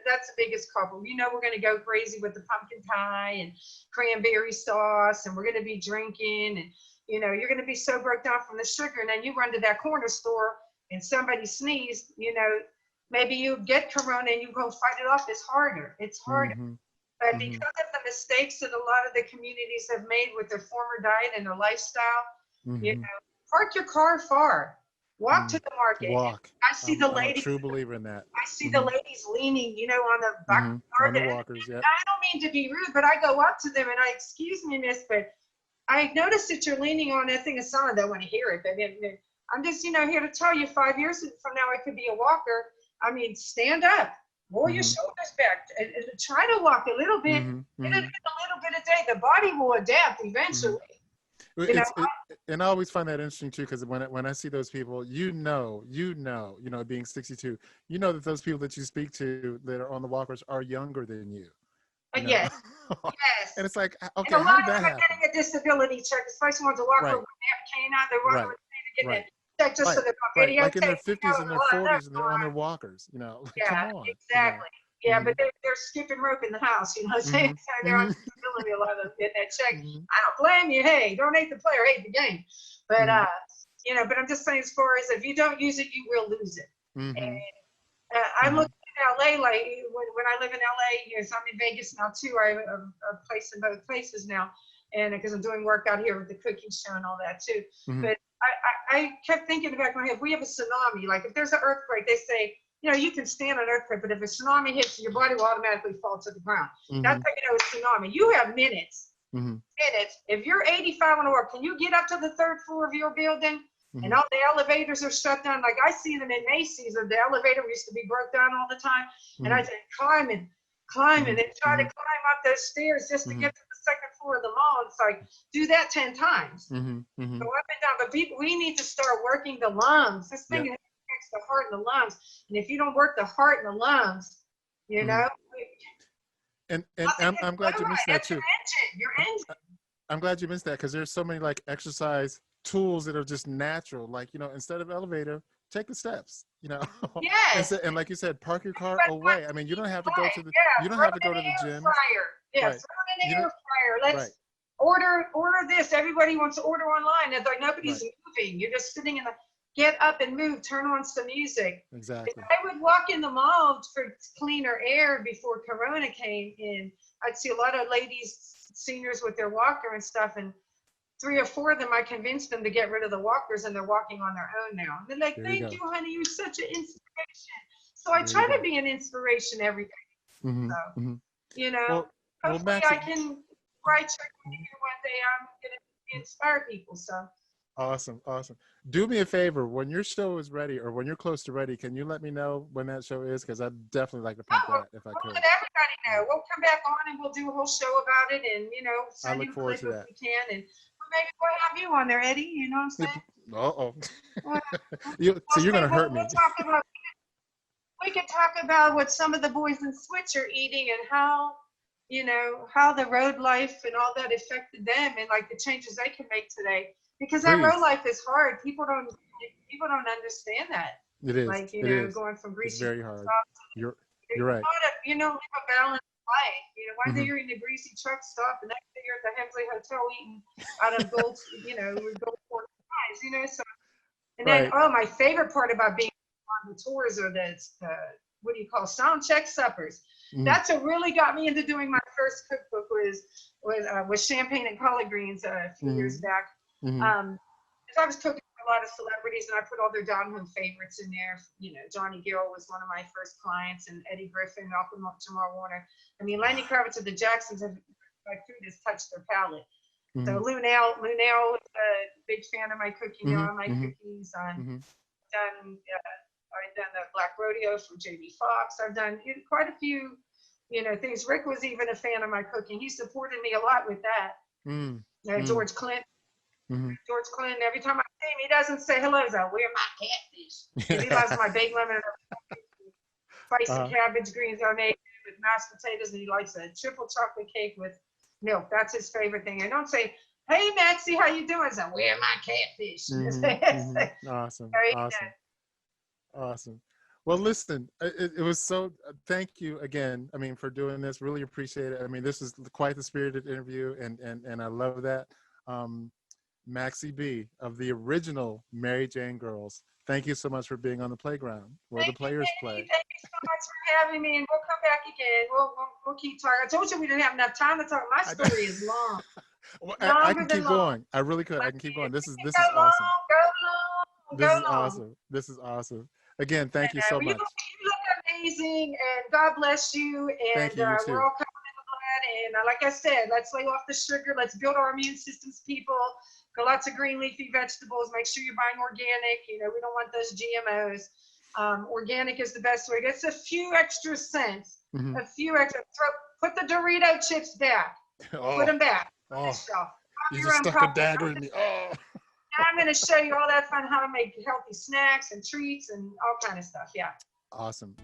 that's the biggest culprit. We're going to go crazy with the pumpkin pie and cranberry sauce, and we're going to be drinking, and you're going to be so broke down from the sugar, and then you run to that corner store and somebody sneezed, maybe you get corona and you go fight it off. It's harder. It's harder. Mm-hmm. But Mm-hmm. because of the mistakes that a lot of the communities have made with their former diet and their lifestyle, you Mm-hmm. know, park your car far, walk to Mm. the market. And Walk. I see the I'm a ladies, true believer in that. I see the Mm-hmm. ladies leaning, on the back of the Mm-hmm. On the market. And walkers. Yep. I don't mean to be rude, but I go up to them and excuse me, miss, but I noticed that you're leaning on that thing of sound. I don't want to hear it, but I'm just, here to tell you 5 years from now, I could be a walker. I mean, stand up, roll your Mm-hmm. shoulders back, and try to walk a little bit, Mm-hmm. get Mm-hmm. a little bit a day. The body will adapt Mm-hmm. eventually. You know, And I always find that interesting too, because when I see those people, being 62, that those people that you speak to that are on the walkers are younger than you, you know. yes, yes. And it's like, And okay, a how lot did of that them are happen? getting a disability check, especially ones that walk over Right, when they have a cane out. They're walking right, with a cane to get right, that check just so right, they're on right. Like in their videotape. 50s and their Well, enough 40s, and they're on their walkers. Like, come yeah, on. exactly. Yeah, Mm-hmm. but they're skipping rope in the house, Mm-hmm. so they're on Mm-hmm. disability, a lot of them get that check. Mm-hmm. I don't blame you. Hey, don't hate the player, hate the game. But Mm-hmm. but I'm just saying, as far as if you don't use it, you will lose it. Mm-hmm. And I'm Mm-hmm. looking at LA, like when I live in LA, so I'm in Vegas now too. I have a place in both places now, and because I'm doing work out here with the cooking show and all that too. Mm-hmm. But I kept thinking in the back of my head, if we have a tsunami, like if there's an earthquake, they say, you can stand an earthquake, but if a tsunami hits you, your body will automatically fall to the ground. That's Mm-hmm. how you know it's tsunami. You have minutes. Mm-hmm. Minutes. If you're 85 on the work, can you get up to the third floor of your building? And Mm-hmm. all the elevators are shut down. Like I see them in Macy's, or the elevator used to be broke down all the time. And I said, climbing, Mm-hmm. and try to Mm-hmm. climb up those stairs just to Mm-hmm. get to the second floor of the mall. It's like, do that 10 times. Mm-hmm. Mm-hmm. Go up and down. But people, we need to start working the lungs. This thing Yep. affects the heart and the lungs. And if you don't work the heart and the lungs, Mm-hmm. And nothing I'm can glad go you right. mentioned that That's too. your engine. I'm glad you mentioned that, because there's so many like exercise tools that are just natural. Like, instead of elevator, take the steps, Yes. and like you said, park your car But away. I mean, you don't have to go to the, yeah, you don't throw have to it in go to the the air gyms. fryer. Yeah, Right. throw it in You the know, air fryer. right. Let's order this. Everybody wants to order online. It's like nobody's Right. moving. You're just sitting in the get up and move, turn on some music. Exactly. I would walk in the mall for cleaner air before Corona came in. I'd see a lot of ladies, seniors with their walker and stuff, and 3 or 4 of them, I convinced them to get rid of the walkers, and they're walking on their own now. And they're like, There you thank go. you, honey. You're such an inspiration. So I There try you to go. be an inspiration every day. Mm-hmm. So, Mm-hmm. you know, Well, hopefully Maxi, I can write something here one day. I'm going to inspire people. So, awesome. Do me a favor, when your show is ready, or when you're close to ready, can you let me know when that show is? Because I'd definitely like to pump that if I we'll could. let everybody know. We'll come back on and we'll do a whole show about it, and, I send look you a forward clip to if that. we can. And maybe we'll have you on there, Eddie. You know what I'm saying? Uh-oh. Well, So you're going to hurt me. we'll talk about, we could talk about what some of the boys in Switch are eating, and how, how the road life and all that affected them, and like the changes they can make today. Because that road Please. life is hard. People don't understand that. It is. Like, It is. going from It's greasy very hard. stop to You're you right. live a balanced life. One day Mm-hmm. you're in the greasy truck stop, the next day you're at the Hemsley Hotel eating out of gold, gold pork pies, so. And then, Right. my favorite part about being on the tours are the what do you call, sound check suppers. Mm-hmm. That's what really got me into doing my first cookbook was champagne and collard greens a few years back. Mm-hmm. Because I was cooking for a lot of celebrities, and I put all their down-home favorites in there. Johnny Gill was one of my first clients, and Eddie Griffin, Malcolm Jamal Warner. I mean, Lenny Kravitz and the Jacksons my food has touched their palate. Mm-hmm. So Lunel was a big fan of my cooking. Mm-hmm. On my cookies. Mm-hmm. I've done the Black Rodeo for J.B. Fox. I've done quite a few, things. Rick was even a fan of my cooking. He supported me a lot with that. Mm-hmm. George Clinton. Mm-hmm. George Clinton, every time I see him, he doesn't say hello. He's like, where my catfish? Because he loves my baked lemon and spicy cabbage greens I made with mashed potatoes, and he likes a triple chocolate cake with milk. That's his favorite thing. I don't say, hey, Maxie, how you doing? I say, where my catfish? Mm-hmm. Awesome. Awesome. Well, listen, it was so, thank you again. I mean, for doing this, really appreciate it. I mean, this is quite the spirited interview, and I love that. Maxi B of the original Mary Jane Girls, Thank you so much for being on the playground where the players play. Thank you so much for having me, and we'll come back again. We'll keep talking. I told you we didn't have enough time to talk. My story is long. Well, I Longer can than keep long. going. I really could. I can keep going. This is Go long, awesome. go long, This go is long. awesome. This is awesome. Again, thank you so You much. look amazing, and God bless you. And Thank you. You too. we're all coming in the blood. And like I said, let's lay off the sugar. Let's build our immune systems, people. Go lots of green leafy vegetables. Make sure you're buying organic. You know, we don't want those GMOs. Organic is the best way. It's a few extra cents. Mhm. A few extra. Put the Dorito chips back. Oh, Put them back on oh, the shelf. you Your just own stuck a popcorn. dagger in me. Oh. I'm going to show you all that fun, how to make healthy snacks and treats and all kind of stuff. Yeah. Awesome.